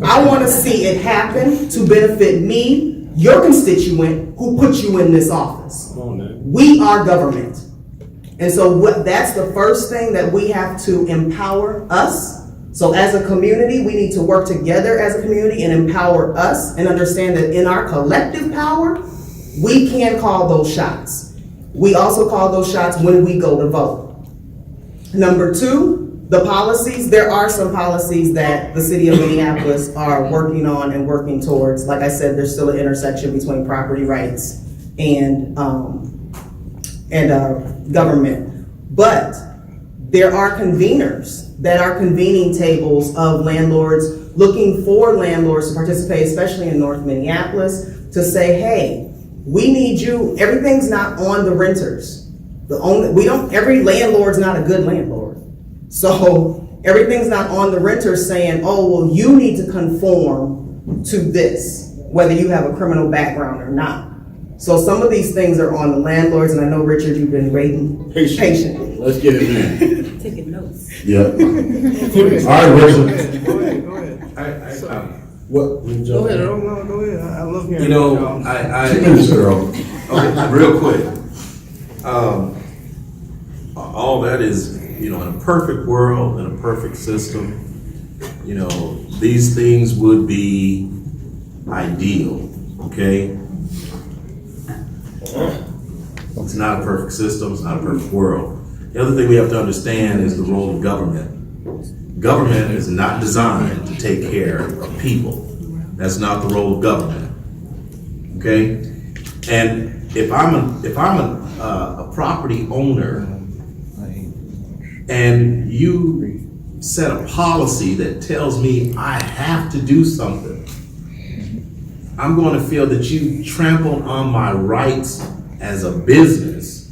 Speaker 4: I want to see it happen to benefit me, your constituent who put you in this office.
Speaker 2: Come on, man.
Speaker 4: We are government. And so that's the first thing that we have to empower us. So as a community, we need to work together as a community and empower us and understand that in our collective power, we can call those shots. We also call those shots when we go to vote. Number two, the policies. There are some policies that the city of Minneapolis are working on and working towards. Like I said, there's still an intersection between property rights and government. But there are conveners that are convening tables of landlords, looking for landlords to participate, especially in North Minneapolis, to say, hey, we need you. Everything's not on the renters. Every landlord's not a good landlord. So Everything's not on the renter saying, oh, well, you need to conform to this, whether you have a criminal background or not. So some of these things are on the landlords, and I know, Richard, you've been waiting patiently.
Speaker 1: Let's get it in.
Speaker 6: Taking notes.
Speaker 1: Yeah. All right, Richard.
Speaker 8: Go ahead.
Speaker 1: What?
Speaker 8: Go ahead, Earl. No, go ahead. I love hearing
Speaker 5: You know,
Speaker 8: y'all.
Speaker 1: Two minutes, Earl.
Speaker 5: Okay, real quick. All that is, you know, in a perfect world, in a perfect system, you know, these things would be ideal, okay? It's not a perfect system, it's not a perfect world. The other thing we have to understand is the role of government. Government is not designed to take care of people. That's not the role of government, okay? And if I'm a property owner and you set a policy that tells me I have to do something, I'm going to feel that you trampled on my rights as a business.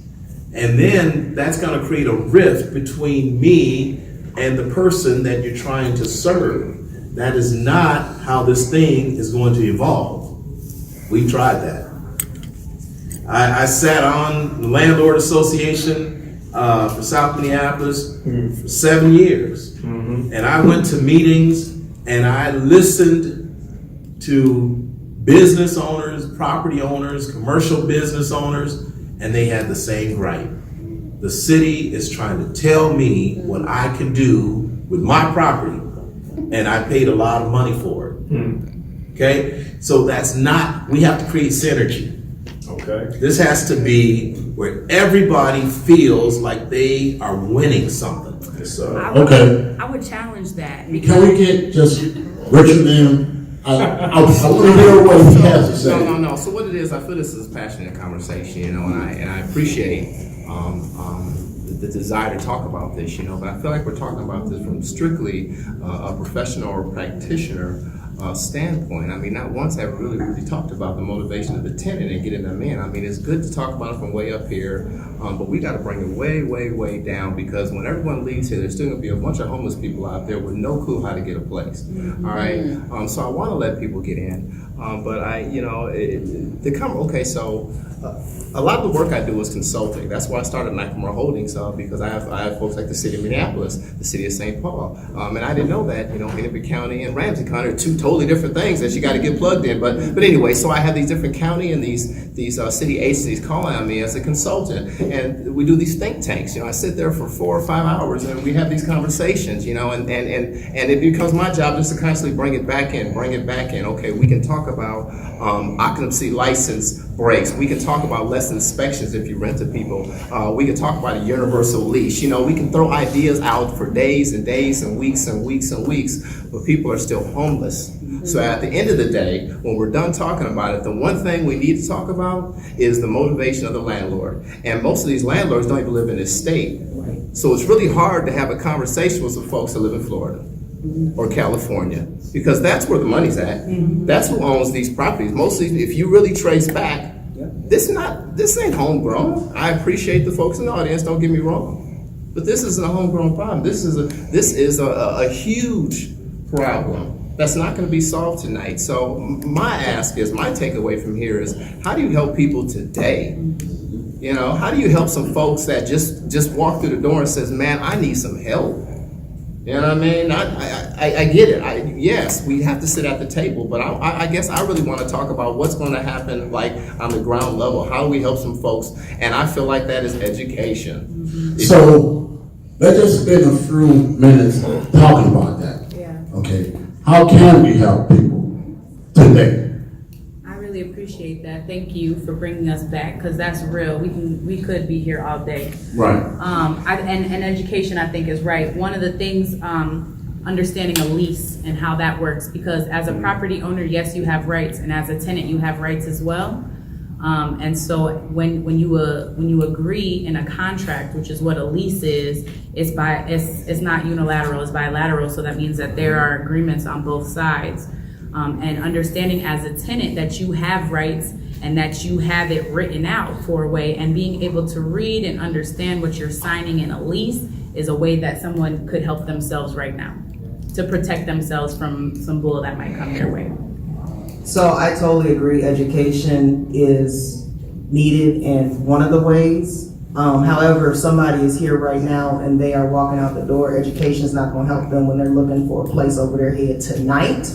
Speaker 5: And then that's going to create a rift between me and the person that you're trying to serve. That is not how this thing is going to evolve. We tried that. I sat on the Landlord Association for South Minneapolis for 7 years. And I went to meetings and I listened to business owners, property owners, commercial business owners, and they had the same gripe. The city is trying to tell me what I can do with my property, and I paid a lot of money for it. Okay? So that's not, we have to create synergy.
Speaker 2: Okay.
Speaker 5: This has to be where everybody feels like they are winning something.
Speaker 2: Yes, sir.
Speaker 1: Okay.
Speaker 6: I would challenge that.
Speaker 1: Can we get just Richard and I want to hear what he has to say.
Speaker 7: No. So what it is, I feel this is a passionate conversation, you know, and I appreciate the desire to talk about this, you know, but I feel like we're talking about this from strictly a professional or practitioner standpoint. I mean, not once have we really talked about the motivation of the tenant and getting them in. I mean, it's good to talk about it from way up here, but we got to bring it way down, because when everyone leaves here, there's still going to be a bunch of homeless people out there with no clue how to get a place. All right, so I want to let people get in, but a lot of the work I do is consulting. That's why I started McLemore Holdings, because I have folks like the city of Minneapolis, the city of St. Paul, and I didn't know that, you know, Hennepin County and Ramsey County are two totally different things that you got to get plugged in. But anyway, so I have these different county and these city agencies calling on me as a consultant, and we do these think tanks. You know, I sit there for 4 or 5 hours and we have these conversations. You know, and it becomes my job just to constantly bring it back in. Okay, we can talk about occupancy license breaks. We can talk about less inspections if you rent to people. We can talk about a universal lease. You know, we can throw ideas out for days and days and weeks and weeks and weeks, but people are still homeless. So at the end of the day, when we're done talking about it, the one thing we need to talk about is the motivation of the landlord. And most of these landlords don't even live in this state. So it's really hard to have a conversation with some folks that live in Florida or California, because that's where the money's at. That's who owns these properties. Mostly, if you really trace back, this ain't homegrown. I appreciate the folks in the audience, don't get me wrong, but this isn't a homegrown problem. This is a huge problem that's not going to be solved tonight. So my takeaway from here is, how do you help people today? You know, how do you help some folks that just walk through the door and says, man, I need some help? You know what I mean? I get it. Yes, we have to sit at the table, but I guess I really want to talk about what's going to happen, like on the ground level. How do we help some folks? And I feel like that is education.
Speaker 1: So let's just spend a few minutes talking about that.
Speaker 6: Yeah.
Speaker 1: Okay. How can we help people today?
Speaker 6: I really appreciate that. Thank you for bringing us back, because that's real. We could be here all day.
Speaker 1: Right.
Speaker 6: And education, I think, is right. One of the things, understanding a lease and how that works, because as a property owner, yes, you have rights, and as a tenant, you have rights as well. And so when you agree in a contract, which is what a lease is, it's not unilateral, it's bilateral. So that means that there are agreements on both sides. And understanding as a tenant that you have rights and that you have it written out for a way, and being able to read and understand what you're signing in a lease is a way that someone could help themselves right now to protect themselves from some bull that might come their way.
Speaker 4: So I totally agree, education is needed in one of the ways. However, if somebody is here right now and they are walking out the door, education is not gonna help them when they're looking for a place over their head tonight.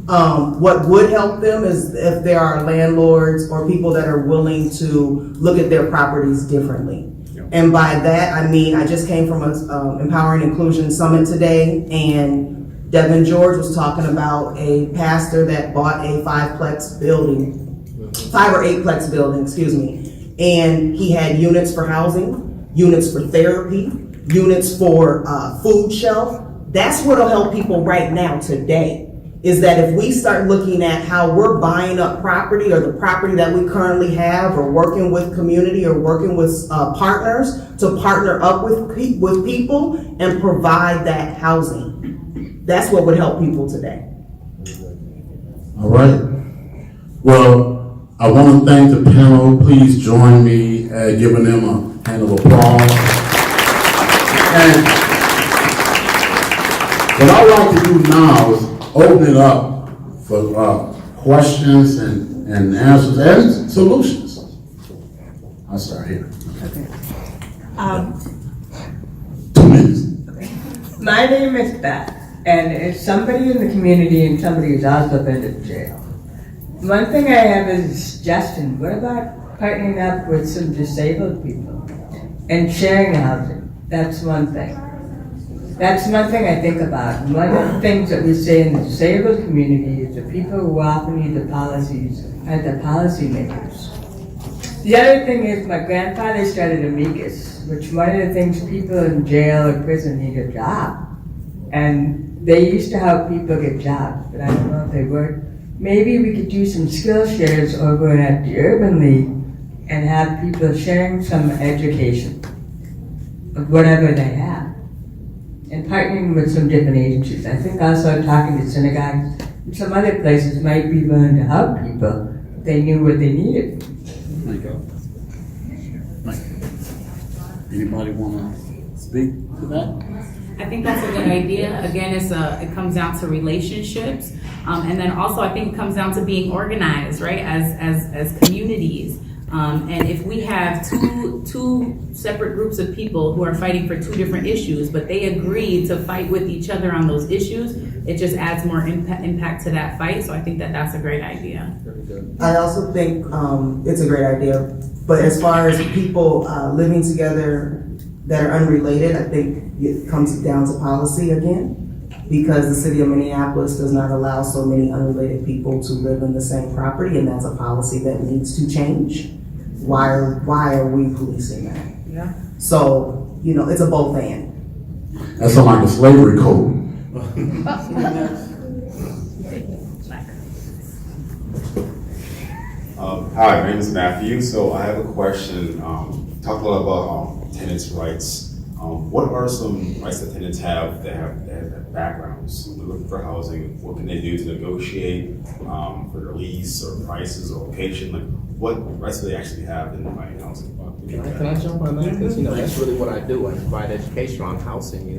Speaker 4: What would help them is if there are landlords or people that are willing to look at their properties differently. And by that, I mean, I just came from a Empowering Inclusion Summit today, and Devin George was talking about a pastor that bought a 5 or 8-plex building, excuse me. And he had units for housing, units for therapy, units for food shelf. That's what'll help people right now today, is that if we start looking at how we're buying up property or the property that we currently have, or working with community or working with partners to partner up with people and provide that housing. That's what would help people today.
Speaker 1: All right. Well, I want to thank the panel. Please join me at giving them a hand of applause. And what I'd like to do now is open it up for questions and answers and solutions. I'll start here.
Speaker 9: Okay.
Speaker 1: 2 minutes.
Speaker 9: My name is Beth, and it's somebody in the community and somebody who's also been to jail. One thing I have is a suggestion. What about partnering up with some disabled people and sharing housing? That's one thing. That's one thing I think about. One of the things that we say in the disabled community is the people who often need the policies are the policymakers. The other thing is my grandfather started Amicus, which one of the things people in jail or prison need a job. And they used to help people get jobs, but I don't know if they work. Maybe we could do some skill shares over at the Urban League and have people sharing some education of whatever they have. And partnering with some different agencies. I think also talking to synagogues and some other places might be willing to help people if they knew what they needed.
Speaker 3: Thank you. Anybody want to speak to that?
Speaker 6: I think that's a good idea. Again, it comes down to relationships, and then also I think it comes down to being organized, right? As communities, and if we have two separate groups of people who are fighting for 2 different issues, but they agree to fight with each other on those issues, it just adds more impact to that fight. So I think that that's a great idea.
Speaker 4: I also think it's a great idea, but as far as people living together that are unrelated, I think it comes down to policy again, because the city of Minneapolis does not allow so many unrelated people to live in the same property, and that's a policy that needs to change. Why are we policing that?
Speaker 9: Yeah.
Speaker 4: So, it's a both and.
Speaker 1: That sounds like a slavery code.
Speaker 10: Hi, my name is Matthew. So I have a question. Talk a lot about tenants' rights. What are some rights that tenants have that have backgrounds? They're looking for housing. What can they do to negotiate for their lease or prices or location? Like, what rights do they actually have in buying housing?
Speaker 7: Can I jump on that? Because that's really what I do. I provide education on housing.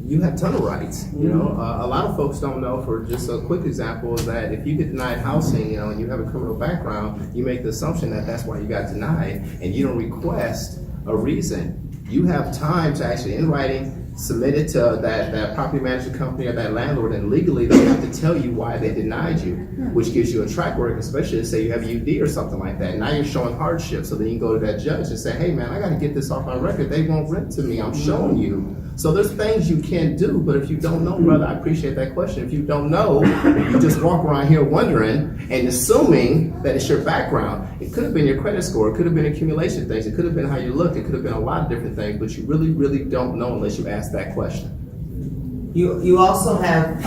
Speaker 7: You have a ton of rights. A lot of folks don't know. For just a quick example, is that if you get denied housing, and you have a criminal background, you make the assumption that that's why you got denied, and you don't request a reason. You have time to actually, in writing, submit it to that property management company or that landlord, and legally they have to tell you why they denied you, which gives you a track record, especially say you have a UD or something like that. Now you're showing hardship, so then you can go to that judge and say, hey man, I got to get this off my record. They won't rent to me. I'm showing you. So there's things you can do, but if you don't know, brother, I appreciate that question. If you don't know, you just walk around here wondering and assuming that it's your background. It could have been your credit score. It could have been accumulation things. It could have been how you look. It could have been a lot of different things, but you really, really don't know unless you ask that question.
Speaker 4: You also have,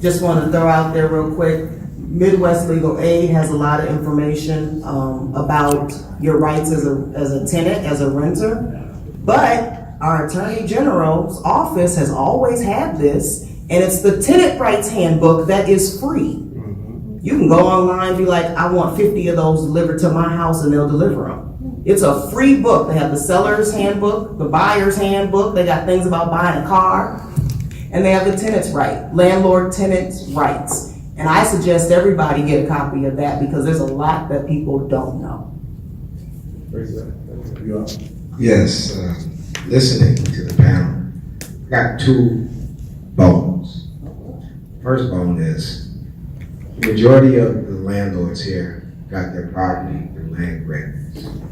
Speaker 4: just want to throw out there real quick, Midwest Legal Aid has a lot of information about your rights as a tenant, as a renter, but our Attorney General's office has always had this, and it's the Tenant Rights Handbook that is free. You can go online and be like, I want 50 of those delivered to my house, and they'll deliver them. It's a free book. They have the seller's handbook, the buyer's handbook. They got things about buying a car. And they have the tenant's right, landlord-tenant's rights. And I suggest everybody get a copy of that because there's a lot that people don't know.
Speaker 11: Yes, listening to the panel, I got two bones. First bone is the majority of the landlords here got their property and land rent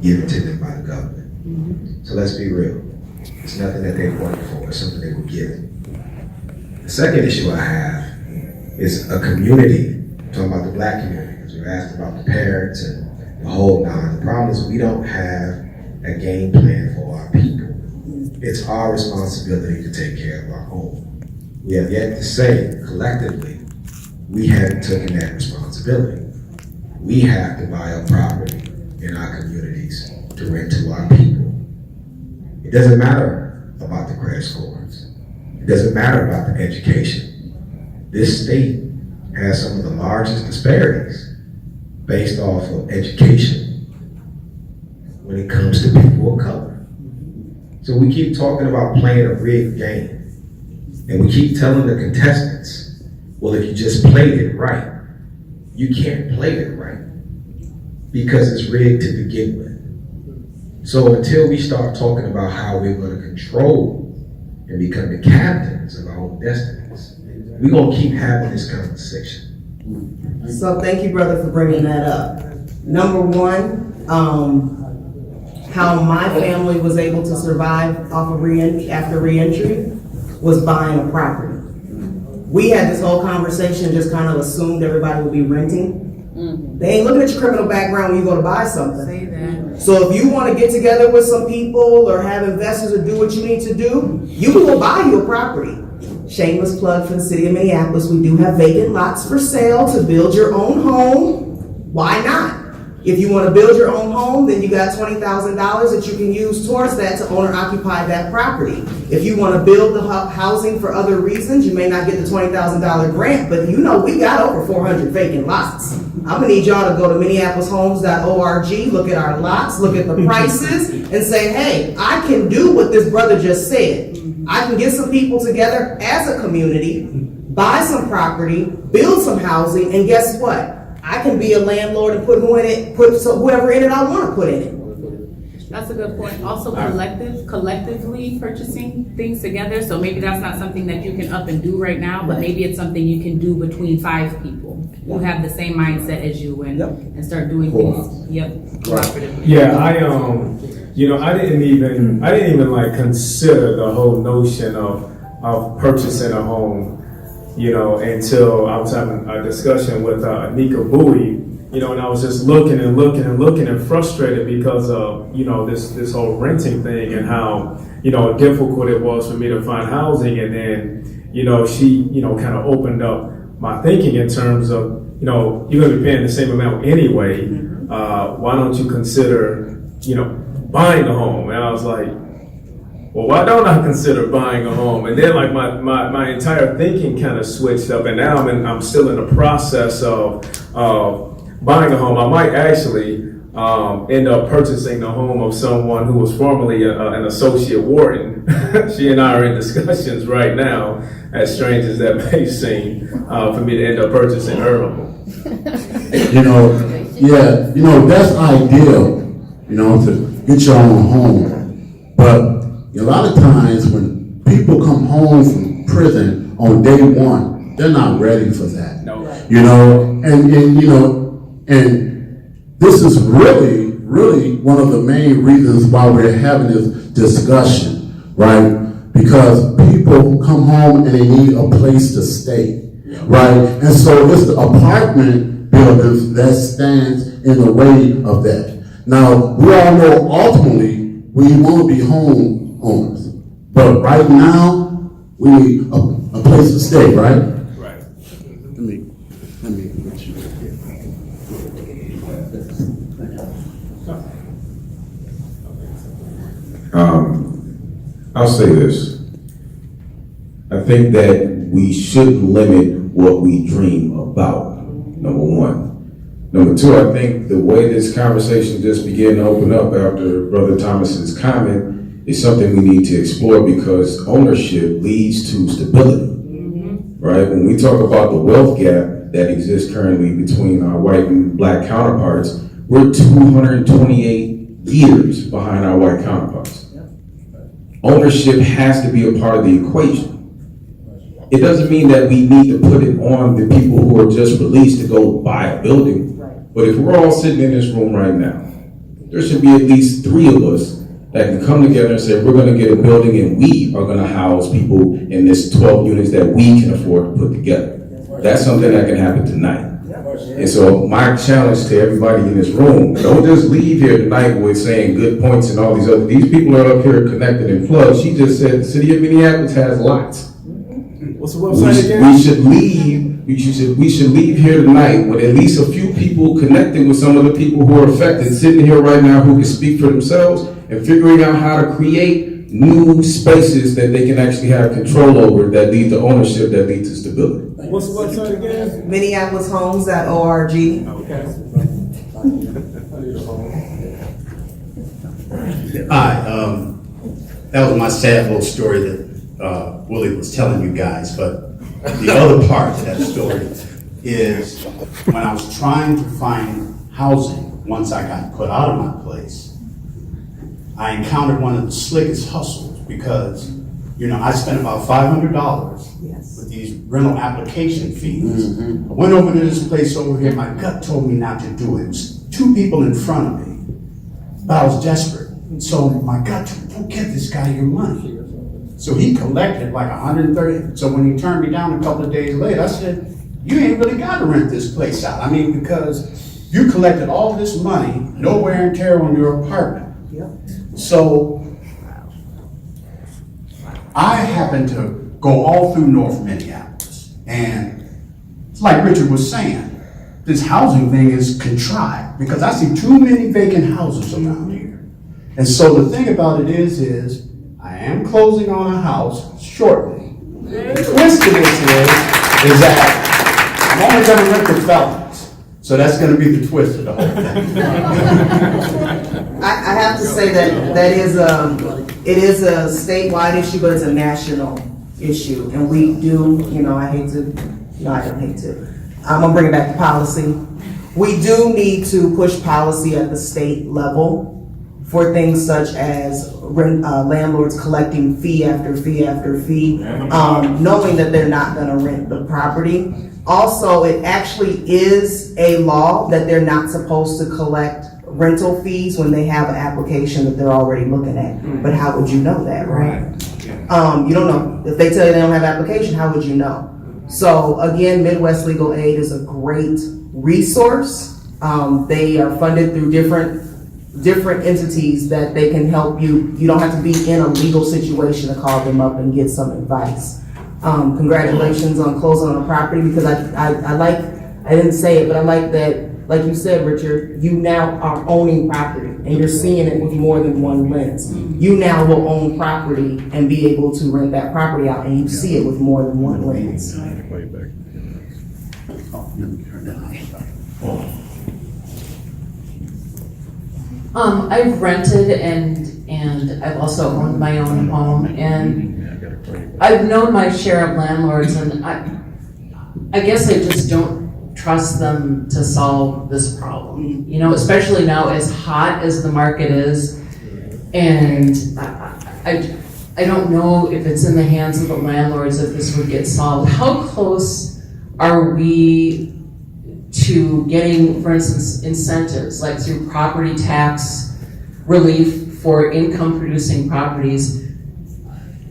Speaker 11: given to them by the government. So let's be real. It's nothing that they worked for, it's something they were given. The second issue I have is a community, talking about the black community, because we asked about the parents and the whole nine. The problem is we don't have a game plan for our people. It's our responsibility to take care of our own. We have yet to say collectively, we haven't taken that responsibility. We have to buy a property in our communities to rent to our people. It doesn't matter about the credit scores. It doesn't matter about the education. This state has some of the largest disparities based off of education when it comes to people of color. So we keep talking about playing a rigged game. And we keep telling the contestants, well, if you just played it right, you can't play it right because it's rigged to begin with. So until we start talking about how we're going to control and become the captains of our own destinies, we're going to keep having this conversation.
Speaker 4: So thank you, brother, for bringing that up. Number one, how my family was able to survive off of after re-entry was buying a property. We had this whole conversation, just kind of assumed everybody would be renting. They ain't looking at your criminal background when you go to buy something.
Speaker 6: Say that.
Speaker 4: So if you want to get together with some people or have investors or do what you need to do, you can go buy you a property. Shameless plug for the city of Minneapolis. We do have vacant lots for sale to build your own home. Why not? If you want to build your own home, then you got $20,000 that you can use towards that to own or occupy that property. If you want to build the housing for other reasons, you may not get the $20,000 grant, but you know we got over 400 vacant lots. I'm gonna need y'all to go to MinneapolisHomes.org, look at our lots, look at the prices, and say, hey, I can do what this brother just said. I can get some people together as a community, buy some property, build some housing, and guess what? I can be a landlord and put whoever in it I want to put in it.
Speaker 6: That's a good point. Also collectively purchasing things together. So maybe that's not something that you can up and do right now, but maybe it's something you can do between 5 people who have the same mindset as you and start doing things. Cooperatively.
Speaker 2: Yeah, I didn't even like consider the whole notion of purchasing a home. Until I was having a discussion with Aarica Bowie, and I was just looking and frustrated because of, this whole renting thing and how, difficult it was for me to find housing. And then, she, kind of opened up my thinking in terms of, you're going to be paying the same amount anyway. Why don't you consider, buying a home? And I was like, well, why don't I consider buying a home? And then like my entire thinking kind of switched up, and now I'm still in the process of buying a home. I might actually end up purchasing the home of someone who was formerly an associate warden. She and I are in discussions right now, as strange as that may seem, for me to end up purchasing her home.
Speaker 1: That's ideal, to get your own home. But a lot of times when people come home from prison on day one, they're not ready for that.
Speaker 2: No.
Speaker 1: And this is really one of the main reasons why we're having this discussion, right? Because people come home and they need a place to stay, right? And so it's the apartment buildings that stands in the way of that. Now, we all know ultimately we want to be homeowners, but right now we need a place to stay, right?
Speaker 2: Right.
Speaker 1: Let me get you here.
Speaker 12: I'll say this. I think that we shouldn't limit what we dream about, number one. Number two, I think the way this conversation just began to open up after Brother Thomas's comment is something we need to explore, because ownership leads to stability, right? When we talk about the wealth gap that exists currently between our white and black counterparts, we're 228 years behind our white counterparts. Ownership has to be a part of the equation. It doesn't mean that we need to put it on the people who are just released to go buy a building. But if we're all sitting in this room right now, there should be at least 3 of us that can come together and say, we're gonna get a building and we are gonna house people in this 12 units that we can afford to put together. That's something that can happen tonight. And so my challenge to everybody in this room, don't just leave here tonight with saying good points and all these people are up here connected and plugged. She just said the city of Minneapolis has lots.
Speaker 2: What's the website again?
Speaker 12: We should leave here tonight with at least a few people connecting with some of the people who are affected, sitting here right now who can speak for themselves, and figuring out how to create new spaces that they can actually have control over, that lead to ownership, that lead to stability.
Speaker 2: What's the website again?
Speaker 4: MinneapolisHomes.org.
Speaker 2: Okay.
Speaker 13: Hi, that was my sad little story that Willie was telling you guys, but the other part to that story is when I was trying to find housing once I got put out of my place, I encountered one of the slickest hustles, because, you know, I spent about $500 with these rental application fees. I went over to this place over here, my gut told me not to do it. It was 2 people in front of me, but I was desperate. So my gut told me, don't give this guy your money. So he collected like $130. So when he turned me down a couple of days later, I said, you ain't really got to rent this place out. I mean, because you collected all this money, no wear and tear on your apartment. So I happened to go all through North Minneapolis. And it's like Richard was saying, this housing thing is contrived, because I see too many vacant houses around here. And so the thing about it is I am closing on a house shortly. The twist to this is that I'm only going to rent to felons. So that's going to be the twist of the whole thing.
Speaker 4: I have to say that it is a statewide issue, but it's a national issue. And we do, I don't hate to. I'm gonna bring it back to policy. We do need to push policy at the state level for things such as landlords collecting fee after fee after fee, knowing that they're not gonna rent the property. Also, it actually is a law that they're not supposed to collect rental fees when they have an application that they're already looking at. But how would you know that, right? You don't know. If they tell you they don't have an application, how would you know? So again, Midwest Legal Aid is a great resource. They are funded through different entities that they can help you. You don't have to be in a legal situation to call them up and get some advice. Congratulations on closing on a property, because I didn't say it, but I like that, like you said, Richard, you now are owning property and you're seeing it with more than one lens. You now will own property and be able to rent that property out, and you see it with more than one lens.
Speaker 14: I've rented and I've also owned my own home, and I've known my share of landlords, and I guess I just don't trust them to solve this problem. Especially now, as hot as the market is, and I don't know if it's in the hands of the landlords if this would get solved. How close are we to getting, for instance, incentives, like through property tax relief for income producing properties,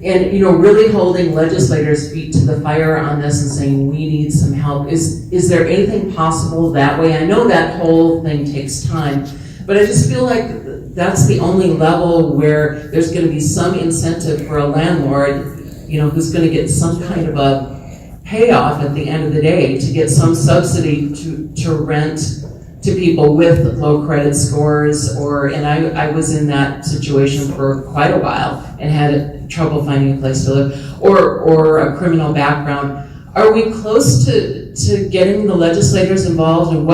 Speaker 14: and really holding legislators' feet to the fire on this and saying we need some help? Is there anything possible that way? I know that whole thing takes time, but I just feel like that's the only level where there's going to be some incentive for a landlord, who's going to get some kind of a payoff at the end of the day to get some subsidy to rent to people with low credit scores, and I was in that situation for quite a while and had trouble finding a place to live, or a criminal background. Are we close to getting the legislators involved, and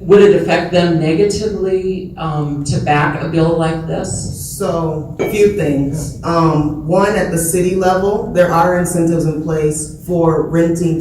Speaker 14: would it affect them negatively to back a bill like this?
Speaker 4: So, a few things. One, at the city level, there are incentives in place for renting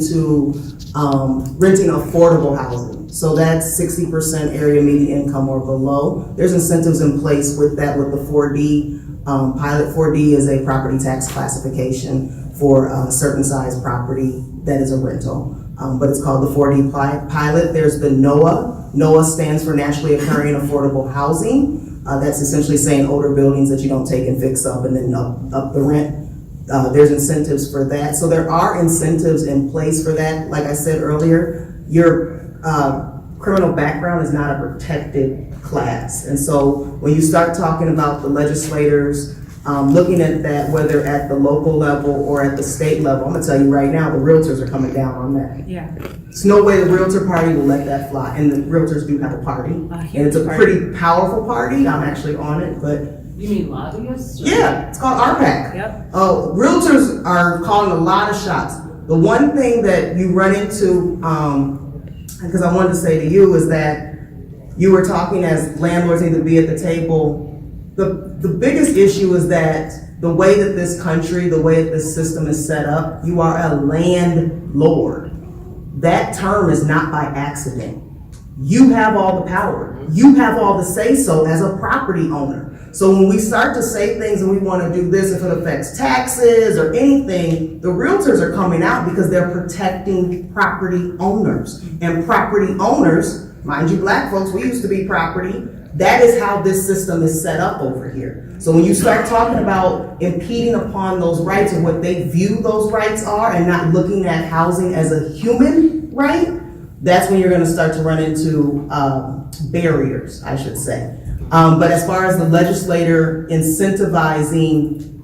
Speaker 4: affordable housing. So that's 60% area median income or below. There's incentives in place with that, with the 4D. Pilot 4D is a property tax classification for a certain size property that is a rental. But it's called the 4D pilot. There's the NOAA. NOAA stands for Naturally Occurring Affordable Housing. That's essentially saying older buildings that you don't take and fix up and then up the rent. There's incentives for that. So there are incentives in place for that. Like I said earlier, your criminal background is not a protected class. And so when you start talking about the legislators looking at that, whether at the local level or at the state level, I'm gonna tell you right now, the realtors are coming down on that.
Speaker 6: Yeah.
Speaker 4: There's no way the realtor party will let that fly. And the realtors do have a party. And it's a pretty powerful party. I'm actually on it, but.
Speaker 14: You mean lobbyists?
Speaker 4: Yeah, it's called ARPAC.
Speaker 6: Yep.
Speaker 4: Realtors are calling a lot of shots. The one thing that you run into, because I wanted to say to you, is that you were talking as landlords need to be at the table. The biggest issue is that the way that this country, the way that this system is set up, you are a landlord. That term is not by accident. You have all the power. You have all the say-so as a property owner. So when we start to say things and we want to do this, if it affects taxes or anything, the realtors are coming out because they're protecting property owners. And property owners, mind you, black folks, we used to be property. That is how this system is set up over here. So when you start talking about impeding upon those rights and what they view those rights are and not looking at housing as a human right, that's when you're going to start to run into barriers, I should say. But as far as the legislator incentivizing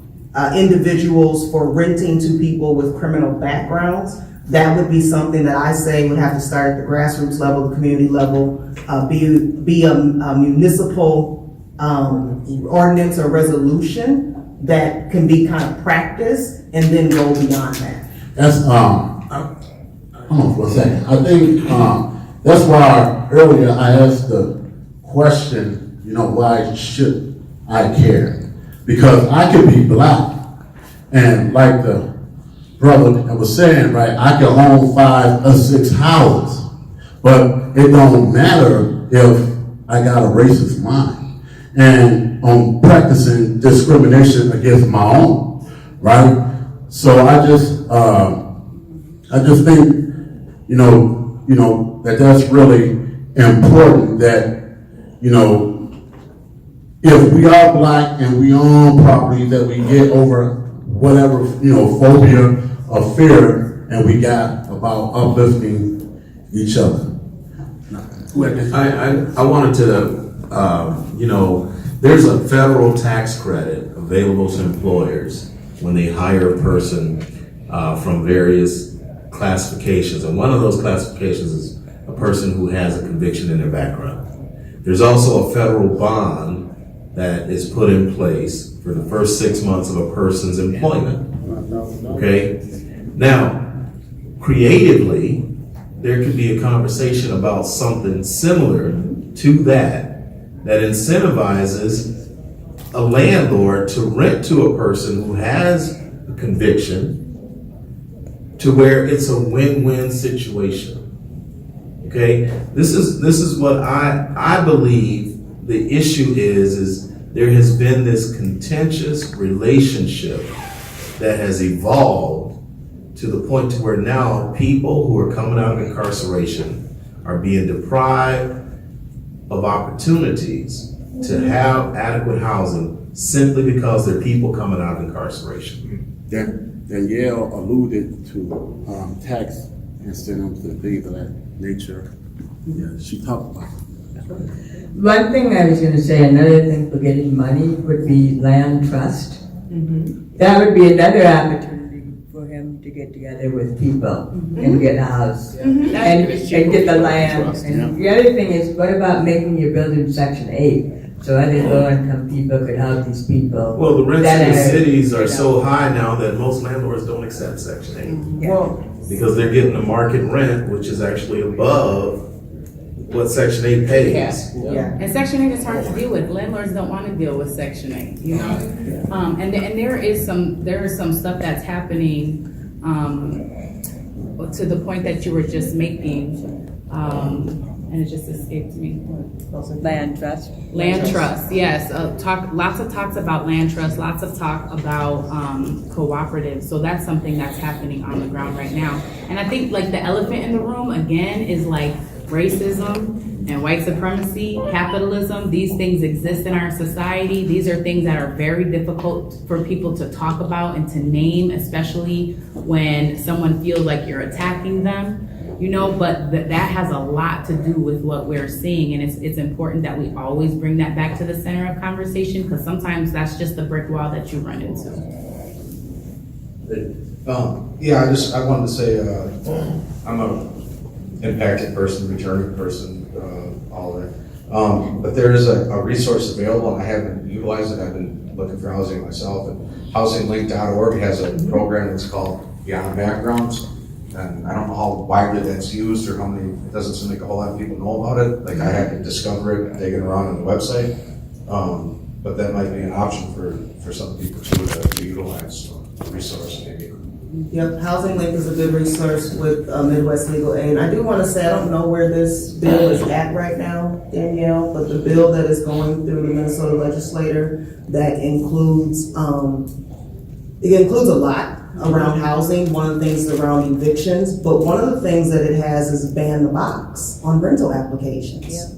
Speaker 4: individuals for renting to people with criminal backgrounds, that would be something that I say would have to start at the grassroots level, the community level, be a municipal ordinance or resolution that can be kind of practiced and then go beyond that.
Speaker 1: That's, hold on for a second. I think that's why earlier I asked the question, why should I care? Because I could be black, and like the brother was saying, right, I can own 5 or 6 houses, but it don't matter if I got a racist mind and I'm practicing discrimination against my own, right? So I just think, that that's really important that, if we are black and we own property that we get over whatever, phobia or fear, and we got about uplifting each other.
Speaker 5: I wanted to, there's a federal tax credit available to employers when they hire a person from various classifications. And one of those classifications is a person who has a conviction in their background. There's also a federal bond that is put in place for the first 6 months of a person's employment. Okay? Now, creatively, there could be a conversation about something similar to that incentivizes a landlord to rent to a person who has a conviction to where it's a win-win situation. Okay? This is what I believe the issue is there has been this contentious relationship that has evolved to the point to where now people who are coming out of incarceration are being deprived of opportunities to have adequate housing simply because they're people coming out of incarceration.
Speaker 1: Danielle alluded to tax incentives and things of that nature. Yeah, she talked about it.
Speaker 9: One thing I was going to say, another thing for getting money would be land trust. That would be another opportunity for him to get together with people and get a house and get the land. And the other thing is, what about making your building Section 8? So other low-income people could help these people.
Speaker 5: Well, the rents in the cities are so high now that most landlords don't accept Section 8.
Speaker 4: Well,
Speaker 5: because they're getting a market rent, which is actually above what Section 8 pays.
Speaker 4: Yeah.
Speaker 6: And Section 8 is hard to deal with. Landlords don't want to deal with Section 8, you know? And there is some stuff that's happening, to the point that you were just making, and it just escaped me.
Speaker 9: Land trust.
Speaker 6: Land trust, yes. Lots of talks about land trust, lots of talk about cooperatives. So that's something that's happening on the ground right now. And I think like the elephant in the room again is like racism and white supremacy, capitalism. These things exist in our society. These are things that are very difficult for people to talk about and to name, especially when someone feels like you're attacking them. You know, but that has a lot to do with what we're seeing, and it's important that we always bring that back to the center of conversation, because sometimes that's just the brick wall that you run into.
Speaker 15: I wanted to say I'm a impacted person, returning person, all that. But there is a resource available, and I haven't utilized it. I've been looking for housing myself, and housinglink.org has a program that's called Beyond Backgrounds. And I don't know how widely that's used or how many, it doesn't seem like a whole lot of people know about it. Like I had to discover it, digging around on the website. But that might be an option for some people to utilize a resource maybe.
Speaker 4: Yep, Housing Link is a good resource with Midwest Legal Aid. I do want to say, I don't know where this bill is at right now, Danielle, but the bill that is going through the Minnesota legislature that includes, it includes a lot around housing. One of the things is around evictions, but one of the things that it has is ban the box on rental applications. Yep.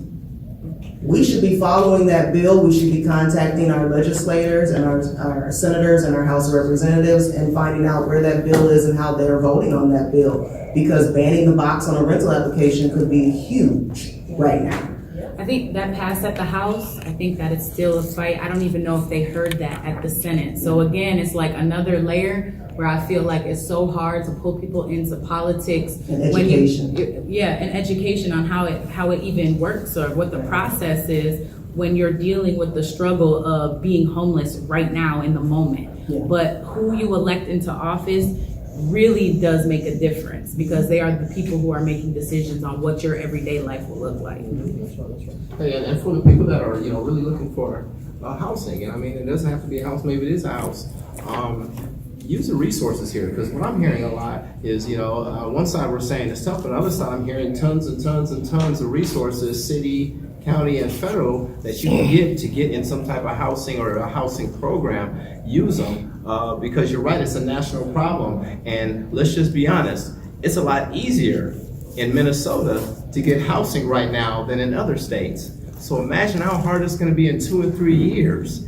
Speaker 4: We should be following that bill. We should be contacting our legislators and our senators and our House of Representatives and finding out where that bill is and how they're voting on that bill. Because banning the box on a rental application could be huge right now.
Speaker 6: I think that passed at the House. I think that it's still a fight. I don't even know if they heard that at the Senate. So again, it's like another layer where I feel like it's so hard to pull people into politics.
Speaker 4: And education.
Speaker 6: And education on how it even works or what the process is when you're dealing with the struggle of being homeless right now in the moment.
Speaker 4: Yeah.
Speaker 6: But who you elect into office really does make a difference, because they are the people who are making decisions on what your everyday life will look like.
Speaker 7: Hey, and for the people that are, really looking for housing, and I mean, it doesn't have to be a house, maybe it is a house. Use the resources here, because what I'm hearing a lot is, one side we're saying it's tough, but the other side I'm hearing tons and tons and tons of resources, city, county, and federal, that you can get in some type of housing or a housing program. Use them, because you're right, it's a national problem. And let's just be honest, it's a lot easier in Minnesota to get housing right now than in other states. So imagine how hard it's going to be in 2 and 3 years,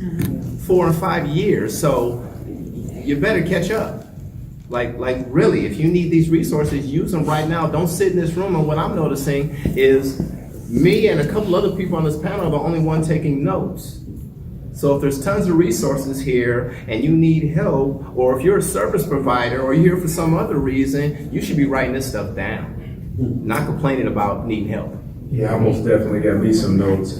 Speaker 7: 4 and 5 years. So you better catch up. Like really, if you need these resources, use them right now. Don't sit in this room. And what I'm noticing is me and a couple other people on this panel are the only one taking notes. So if there's tons of resources here and you need help, or if you're a service provider or you're here for some other reason, you should be writing this stuff down, not complaining about needing help.
Speaker 2: Yeah, I most definitely got me some notes.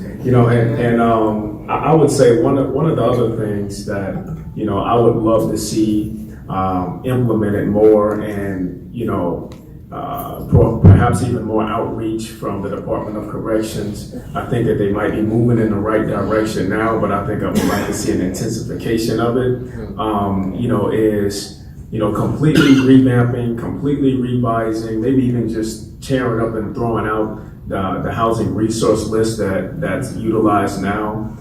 Speaker 2: I would say one of the other things that I would love to see implemented more, and perhaps even more outreach from the Department of Corrections. I think that they might be moving in the right direction now, but I think I would like to see an intensification of it. Is completely revamping, completely revising, maybe even just tearing up and throwing out the housing resource list that's utilized now.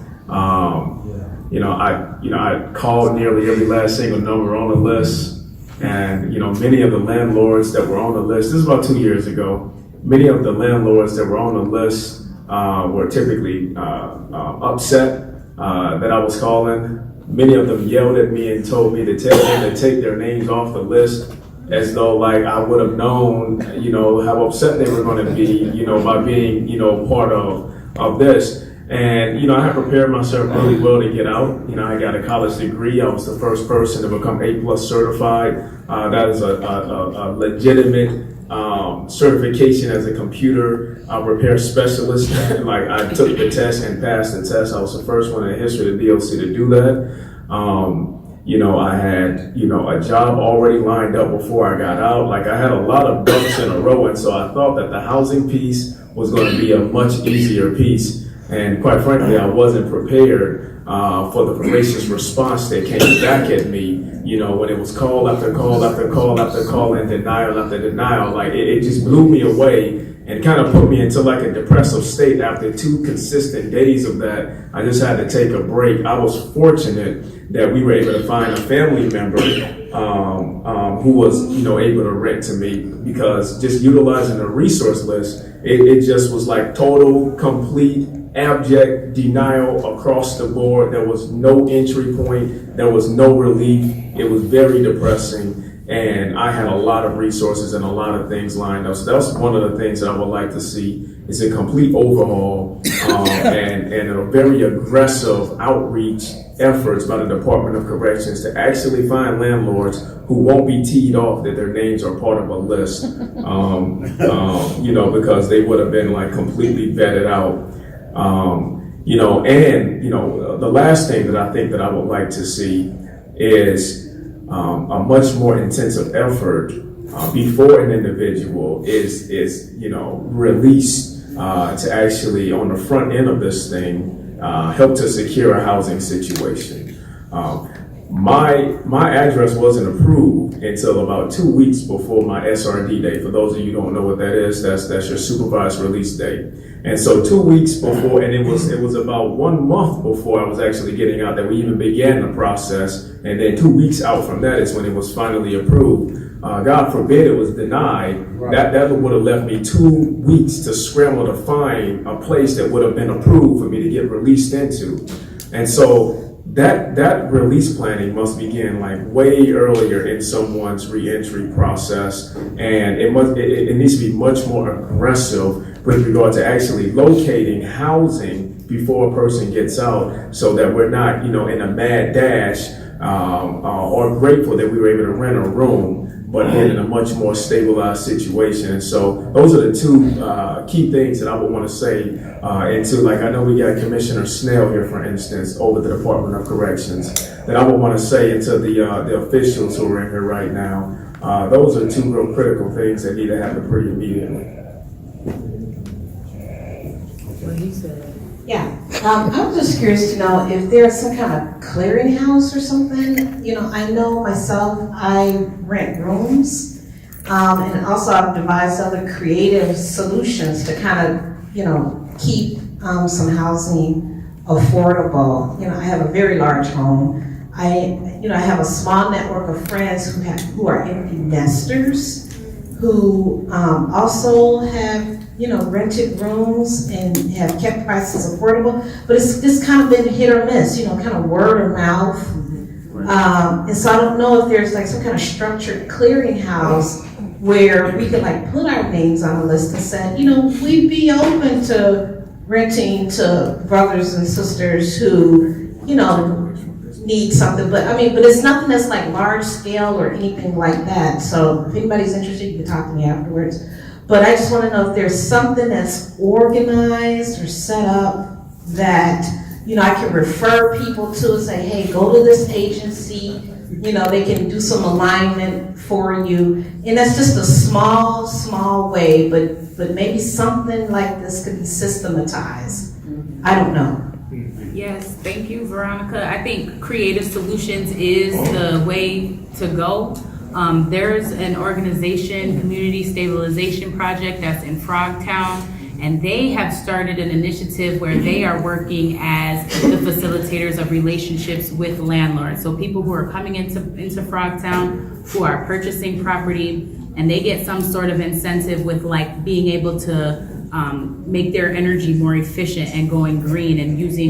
Speaker 2: I called nearly every last single number on the list, and many of the landlords that were on the list, this is about 2 years ago, many of the landlords that were on the list were typically upset that I was calling. Many of them yelled at me and told me to take their names off the list, as though like I would have known, how upset they were going to be, by being, part of this. And, I had prepared myself really well to get out. I got a college degree. I was the first person to become A+ certified. That is a legitimate certification as a computer repair specialist. Like I took the test and passed the test. I was the first one in the history of the DLC to do that. I had, a job already lined up before I got out. Like, I had a lot of ducks in a row, and so I thought that the housing piece was going to be a much easier piece. And quite frankly, I wasn't prepared for the voracious response that came back at me, when it was call after call after call after call and denial after denial. Like, it just blew me away and kind of put me into like a depressive state. After 2 consistent days of that, I just had to take a break. I was fortunate that we were able to find a family member who was, able to rent to me, because just utilizing the resource list, it just was like total, complete, abject denial across the board. There was no entry point. There was no relief. It was very depressing. And I had a lot of resources and a lot of things lined up. So that's one of the things that I would like to see, is a complete overhaul and a very aggressive outreach efforts by the Department of Corrections to actually find landlords who won't be teed off that their names are part of a list, because they would have been like completely vetted out. The last thing that I think that I would like to see is a much more intensive effort before an individual is released to actually, on the front end of this thing, help to secure a housing situation. My address wasn't approved until about 2 weeks before my SRD date. For those of you who don't know what that is, that's your supervised release date. And so 2 weeks before, and it was about 1 month before I was actually getting out that we even began the process. And then 2 weeks out from that is when it was finally approved. God forbid it was denied. Right. That would have left me 2 weeks to scramble to find a place that would have been approved for me to get released into. And so that release planning must begin like way earlier in someone's reentry process, and it needs to be much more aggressive with regard to actually locating housing before a person gets out, so that we're not, in a mad dash, or grateful that we were able to rent a room, but then in a much more stabilized situation. And so those are the 2 key things that I would want to say. Like, I know we got Commissioner Snell here, for instance, over the Department of Corrections, that I would want to say into the officials who are in here right now. Those are 2 real critical things that need to happen pretty immediately.
Speaker 16: Yeah, I was just curious to know if there's some kind of clearinghouse or something. I know myself, I rent rooms, and also I've devised other creative solutions to kind of, keep some housing affordable. I have a very large home. I have a small network of friends who are empty nesters, who also have rented rooms and have kept prices affordable, but it's just kind of been hit or miss, kind of word of mouth. And so I don't know if there's like some kind of structured clearinghouse where we could like put our names on a list and say, we'd be open to renting to brothers and sisters who, need something, but it's nothing that's like large scale or anything like that. So if anybody's interested, you can talk to me afterwards. But I just want to know if there's something that's organized or set up that, I can refer people to and say, hey, go to this agency, they can do some alignment for you. And that's just a small way, but maybe something like this could be systematized. I don't know.
Speaker 6: Yes, thank you, Veronica. I think creative solutions is the way to go. There's an organization, Community Stabilization Project, that's in Frogtown, and they have started an initiative where they are working as the facilitators of relationships with landlords. So people who are coming into Frogtown, who are purchasing property, and they get some sort of incentive with like being able to make their energy more efficient and going green, and using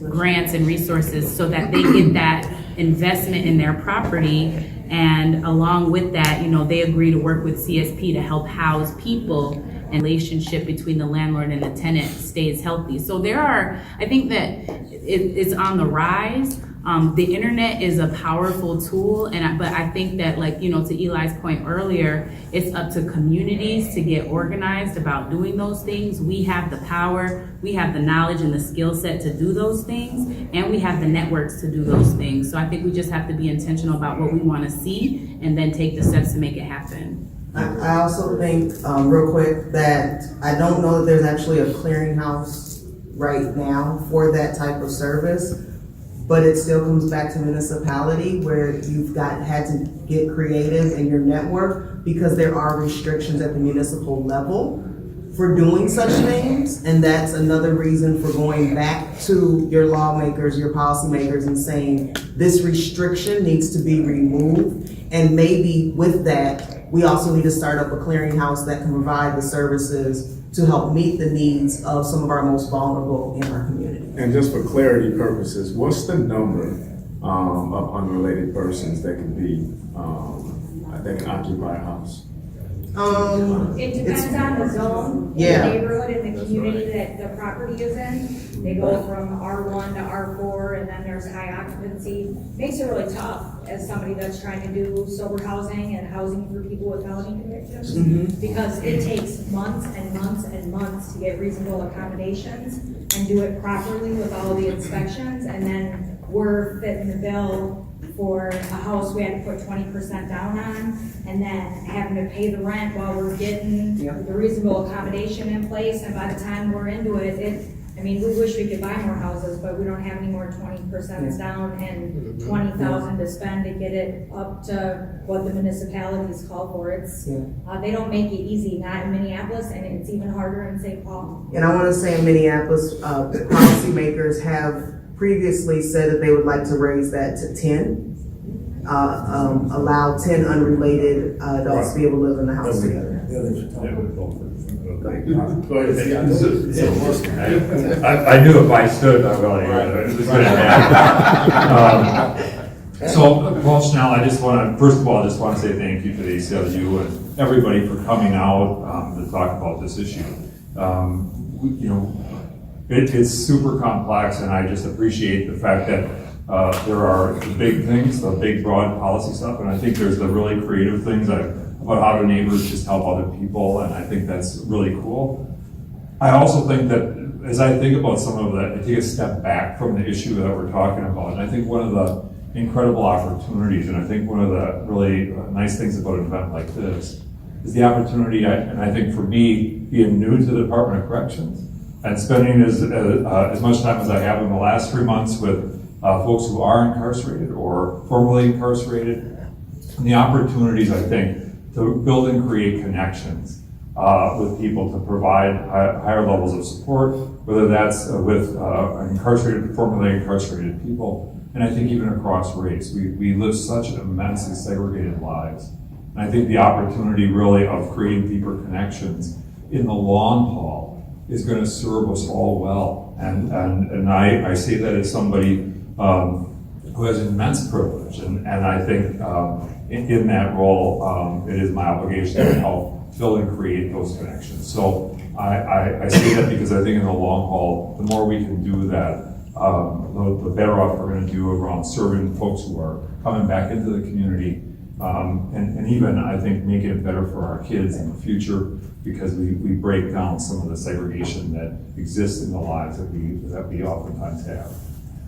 Speaker 6: grants and resources so that they get that investment in their property. And along with that, they agree to work with CSP to help house people, and relationship between the landlord and the tenant stays healthy. So I think that it's on the rise. The internet is a powerful tool, but I think that, like, you know, to Eli's point earlier, it's up to communities to get organized about doing those things. We have the power, we have the knowledge and the skill set to do those things, and we have the networks to do those things. So I think we just have to be intentional about what we want to see and then take the steps to make it happen.
Speaker 4: I also think, real quick, that I don't know that there's actually a clearinghouse right now for that type of service, but it still comes back to municipality where you've had to get creative in your network because there are restrictions at the municipal level for doing such things. And that's another reason for going back to your lawmakers, your policymakers, and saying this restriction needs to be removed. And maybe with that, we also need to start up a clearinghouse that can provide the services to help meet the needs of some of our most vulnerable in our community.
Speaker 2: And just for clarity purposes, what's the number of unrelated persons that can be, that can occupy a house?
Speaker 17: It depends on the zone, the neighborhood, and the community that the property is in. They go from R1 to R4, and then there's high occupancy. Makes it really tough as somebody that's trying to do sober housing and housing for people with felony convictions, because it takes months and months and months to get reasonable accommodations and do it properly with all the inspections, and then we're fitting the bill for a house we had to put 20% down on, and then having to pay the rent while we're getting the reasonable accommodation in place, and by the time we're into it, I mean, we wish we could buy more houses, but we don't have any more 20% down and 20,000 to spend to get it up to what the municipalities call for. It's they don't make it easy, not in Minneapolis, and it's even harder in St. Paul.
Speaker 4: And I want to say in Minneapolis, policymakers have previously said that they would like to raise that to 10, allow 10 unrelated adults to be able to live in the house together.
Speaker 18: I knew if I stood, I was going to happen. So, Paul Schnell, I just want to, first of all, to say thank you to the ACLU and everybody for coming out to talk about this issue. You know, it's super complex, and I just appreciate the fact that there are the big things, the big broad policy stuff, and I think there's the really creative things about how do neighbors just help other people, and I think that's really cool. I also think that as I think about some of that, I take a step back from the issue that we're talking about, and I think one of the incredible opportunities, and I think one of the really nice things about an event like this is the opportunity, and I think for me, being new to the Department of Corrections, and spending as much time as I have in the last 3 months with folks who are incarcerated or formerly incarcerated, and the opportunities, I think, to build and create connections with people to provide higher levels of support, whether that's with formerly incarcerated people, and I think even across race. We live such immensely segregated lives. And I think the opportunity really of creating deeper connections in the long haul is going to serve us all well. And I say that as somebody who has immense privilege, and I think in that role, it is my obligation to help build and create those connections. So I say that because I think in the long haul, the more we can do that, the better off we're going to do around serving folks who are coming back into the community, and even, I think, making it better for our kids in the future, because we break down some of the segregation that exists in the lives that we oftentimes have.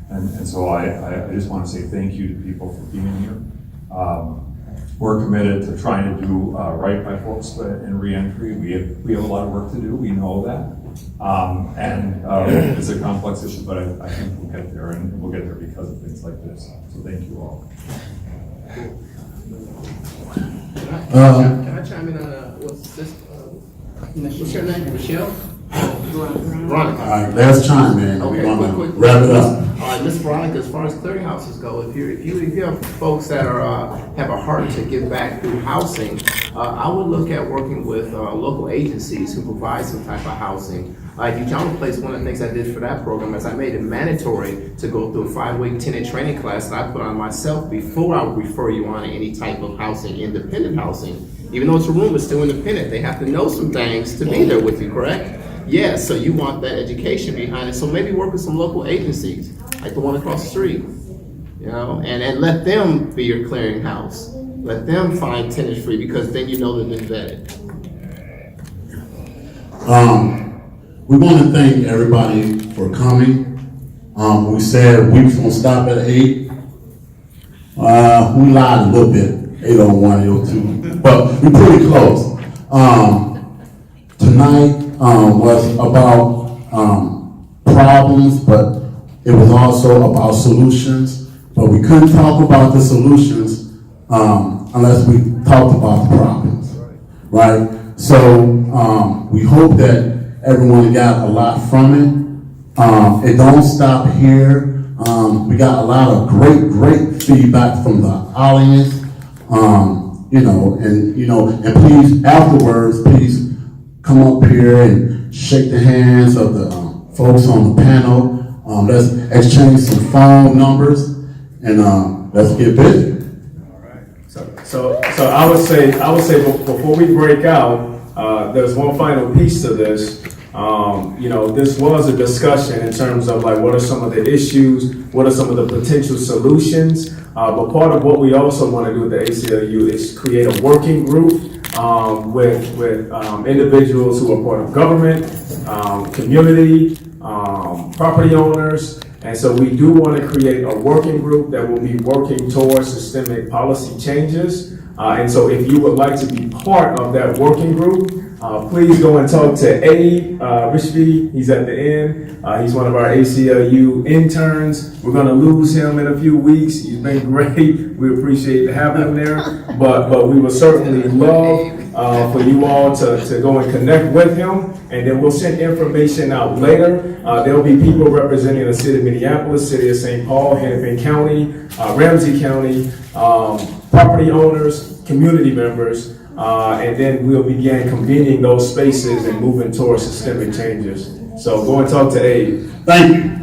Speaker 18: And so I just want to say thank you to people for being here. We're committed to trying to do right by folks in reentry. We have a lot of work to do, we know that. It's a complex issue, but I think we'll get there, and we'll get there because of things like this. So thank you all.
Speaker 8: Can I chime in on what's your name? Michelle?
Speaker 1: Veronica. Let's chime in.
Speaker 8: Okay, quick.
Speaker 1: Wrap it up.
Speaker 8: All right, Ms. Veronica, as far as clearinghouses go, if you have folks that are have a heart to give back through housing, I would look at working with local agencies who provide some type of housing. Ujamaa Place, one of the things I did for that program is I made it mandatory to go through a 5-week tenant training class that I put on myself before I would refer you on to any type of housing, independent housing. Even though it's a room, it's still independent. They have to know some things to be there with you, correct? Yeah, so you want that education behind it. So maybe work with some local agencies, like the one across the street. you know, and let them be your clearinghouse. Let them find tenants for you, because then you know they've been vetted.
Speaker 1: We want to thank everybody for coming. We said we was gonna stop at 8. We lied a little bit, 8:01, 8:02, but we're pretty close. Tonight was about problems, but it was also about solutions. But we couldn't talk about the solutions unless we talked about the problems, right? So we hope that everyone got a lot from it. It don't stop here. We got a lot of great feedback from the audience. And please, afterwards, please come up here and shake the hands of the folks on the panel. Let's exchange some phone numbers and let's get busy.
Speaker 2: So I would say before we break out, there's one final piece to this. This was a discussion in terms of like, what are some of the issues? What are some of the potential solutions? But part of what we also want to do at the ACLU is create a working group with individuals who are part of government, community, property owners. And so we do want to create a working group that will be working towards systemic policy changes. And so if you would like to be part of that working group, please go and talk to Abe Rishby. He's at the end. He's one of our ACLU interns. We're going to lose him in a few weeks. He's been great. We appreciate having him there. But we would certainly love for you all to go and connect with him. And then we'll send information out later. There'll be people representing the city of Minneapolis, city of St. Paul, Hennepin County, Ramsey County, property owners, community members. And then we'll begin convening those spaces and moving towards systemic changes. So go and talk to Abe.
Speaker 1: Thank you.